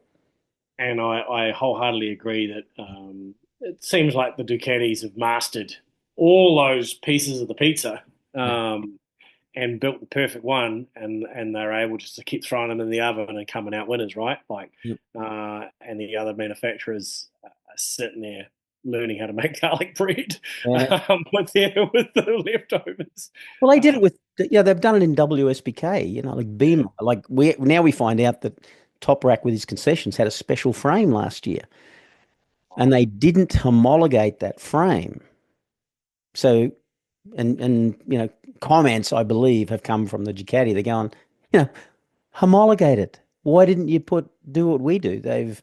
And I wholeheartedly agree that it seems like the Ducatis have mastered all those pieces of the pizza. Um, and built the perfect one, and they're able just to keep throwing them in the oven and coming out winners, right? Like, Yep. and the other manufacturers are sitting there learning how to make garlic bread Yeah. with the leftovers. Well, they did it Uh, with, yeah, they've done it in WSBK, like yeah, Beamer. Like we find out that Top Rack with his concessions had a special frame last year, and they didn't homologate that frame. So, and comments I believe have come from the Ducati. They're going, you know, homologate it. Why didn't you do what we do? They've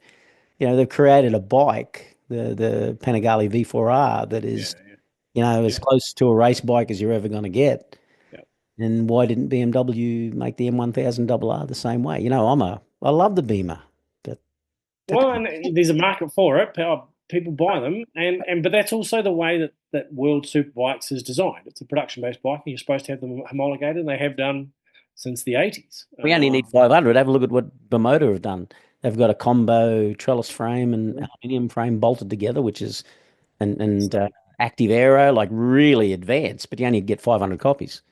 created a bike, the Panigale V4R, that yeah, is, yeah, as yeah, close to a race bike as you're ever going to get. yeah. And why didn't BMW make the M1000 R the same way? I love the Beamer, but that Well, and there's a market for it. People buy them, and but that's also the way that World Superbikes is designed. It's a production-based bike, and you're supposed to have them homologated, and they have done since the 80s. we only need 500. Have a look at what Moto have done. They've got a combo trellis frame and aluminium frame bolted together, which is and active aero, like really advanced, but you only get 500 copies.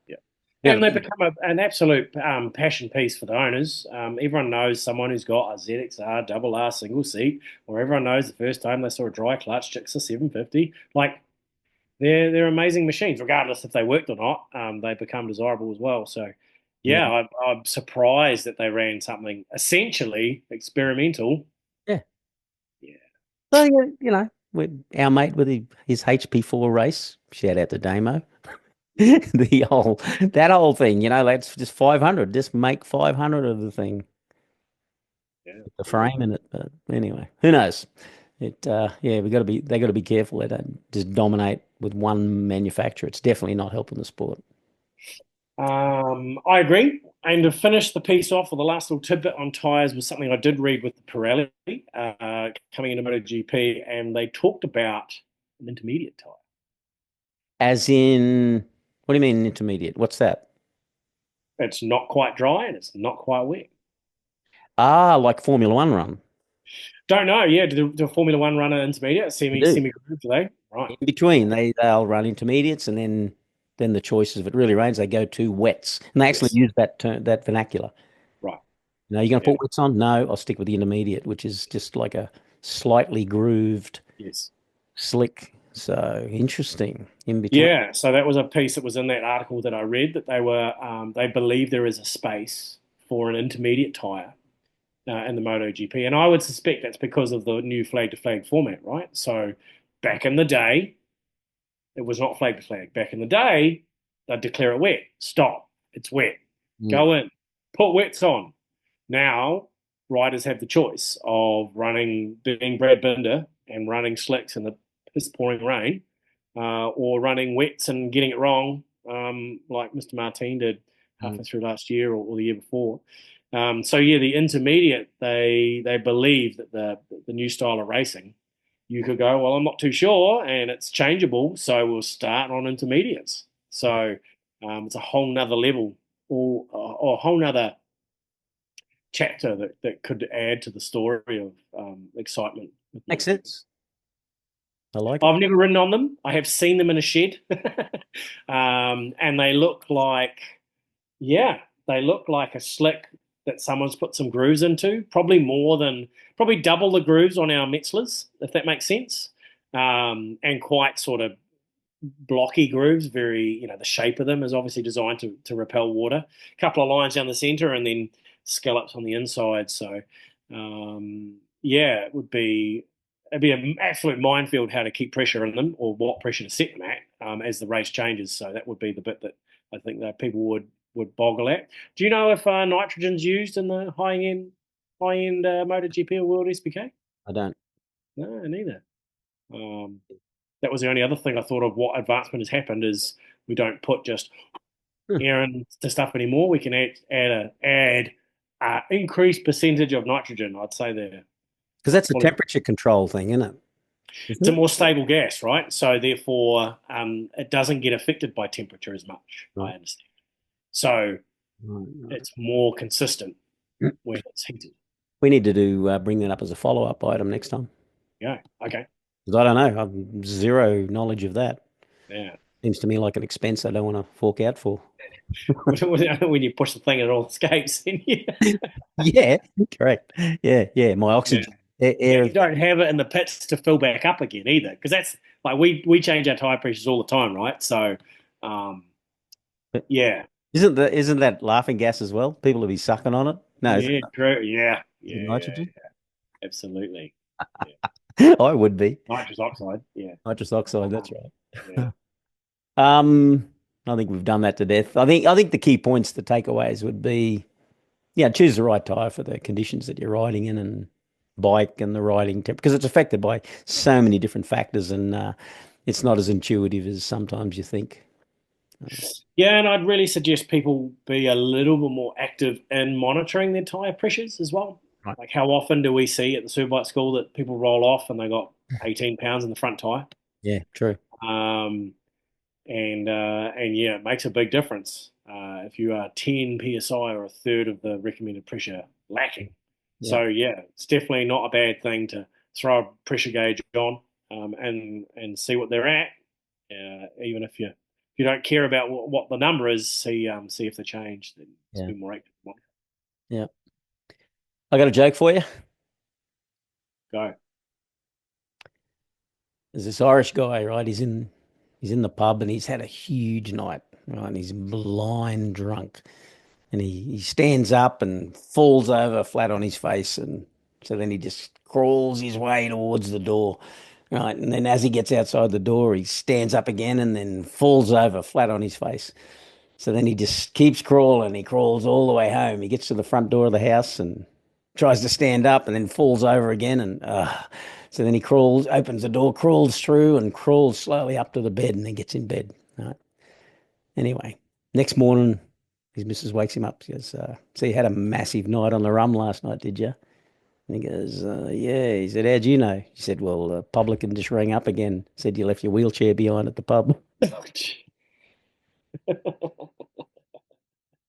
Yeah. Yeah, And they become an absolute passion piece for the owners. Everyone knows someone who's got a ZXR double R single seat, or everyone knows the first time they saw a dry clutch Gixxer 750. Like they're amazing machines, regardless if they worked or not. They become desirable as well. So, yeah, yeah, I'm surprised that they ran something essentially experimental. yeah. Yeah, So, yeah, our mate with his HP4 race, shout out to Damo. That whole thing, that's just 500. Just make 500 of the thing, yeah, with the yeah. frame in it. But anyway, who knows? Yeah, they got to be careful. They don't just dominate with one manufacturer. It's definitely not helping the sport. I agree. And to finish the piece off with the last little tidbit on tyres was something I did read with the Pirelli coming into MotoGP, and they talked about an intermediate tyre. As in, what do you mean intermediate? What's that? It's not quite dry and it's not quite wet. Ah, like Formula One run. Don't know. Yeah, do a Formula One runner intermediate, They do. semi groove, do they? Right. In between, they'll run intermediates, and then the choices, if it really rains, they go to wets, and they actually Yes. use that vernacular. Right. You're going to Yeah. put wets on? No, I'll stick with the intermediate, which is just like a slightly grooved Yes. slick. So interesting in between. Yeah. So that was a piece that was in that article that I read that they believe there is a space for an intermediate tire in the MotoGP. And I would suspect that's because of the new flag to flag format, right? So back in the day, it was not flag to flag. Back in the day, they'd declare it wet. Stop. It's wet. Mm. Go in. Put wets on. Now, riders have the choice of being Brad Binder and running slicks in the piss pouring rain, or running wets and getting it wrong, like Mr. Martin did Mm. halfway through last year or the year before. So yeah, the intermediate they believe that the new style of racing, you could go, well, I'm not too sure, and it's changeable, so we'll start on intermediates. So it's a whole nother level or a whole nother chapter that could add to the story of excitement with Makes MotoGP. sense. I like it. I've never ridden on them. I have seen them in a shed, and they look like, yeah, they look like a slick that someone's put some grooves into. Probably double the grooves on our Metzlers, if that makes sense, and quite sort of blocky grooves. Very, the shape of them is obviously designed to repel water. A couple of lines down the center, and then scallops on the inside. So, yeah, it'd be an absolute minefield how to keep pressure in them or what pressure to set them at as the race changes. So that would be the bit that I think that people would boggle at. Do you know if nitrogen's used in the high end MotoGP or World SBK? I don't. No, neither. Um, that was the only other thing I thought of. What advancement has happened is we don't put just air into stuff anymore. We can add a increased percentage of nitrogen. I'd say there. Because that's a Probably temperature control thing, isn't it? it's Isn't a it? more stable gas, right? So therefore, it doesn't get affected by temperature as much. I Right. understand. So Right. it's more consistent Right. when it's heated. We need to bring that up as a follow-up item next time. Yeah. Okay. 'Cause I don't know. I've zero knowledge of that. Yeah. Seems to me like an expense I don't want to fork out for. when you push the thing and it all escapes. Yeah, correct. Yeah, yeah. My Yeah. oxygen, Yeah, air. you don't have it in the pits to fill back up again either, because that's like we change our tire pressures all the time, right? So, um, yeah, Isn't that laughing gas as well? People will be sucking on it. No, yeah, true, yeah, is it yeah, yeah, nitrogen? absolutely, yeah, I would be. nitrous oxide, yeah, Nitrous oxide, that's yeah, right. Um, I think we've done that to death. I think the key points, the takeaways would be, yeah, choose the right tire for the conditions that you're riding in and bike and the riding temp because it's affected by so many different factors and it's not as intuitive as sometimes you think. yeah. And I'd really suggest people be a little bit more active in monitoring their tire pressures as well. Right. Like, how often do we see at the superbike school that people roll off and they got 18 pounds in the front tire? Yeah, true. Um, and yeah, it makes a big difference if you are 10 psi or a third of the recommended pressure lacking. Yeah. So yeah, it's definitely not a bad thing to throw a pressure gauge on and see what they're at. Even if you don't care about what the number is, see if they change, then just Yeah. be more active. Yeah. I got a joke for you. Go. There's this Irish guy, right? He's in the pub and he's had a huge night, right? And he's blind drunk. And he stands up and falls over flat on his face. And so then he just crawls his way towards the door. Right. And then as he gets outside the door, he stands up again and then falls over flat on his face. So then he just keeps crawling. He crawls all the way home. He gets to the front door of the house and tries to stand up and then falls over again. And so then he crawls, opens the door, crawls through and crawls slowly up to the bed and then gets in bed. Right. Anyway, next morning, his missus wakes him up. She goes, so you had a massive night on the rum last night, did you? And he goes, yeah. He said, how'd you know? He said, well, the publican just rang up again. Said you left your wheelchair behind at the pub.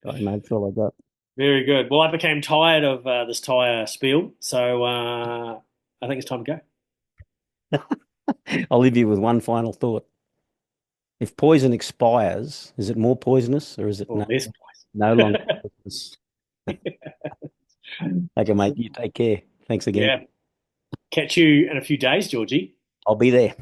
Sorry, mate, that's all I got. Very good. Well, I became tired of this tire spiel, so I think it's time to go. I'll leave you with one final thought. If poison expires, is it more poisonous or is it Or less no longer poison. poisonous? Okay, mate, you take care. Thanks again. Yeah. Catch you in a few days, Georgie. I'll be there.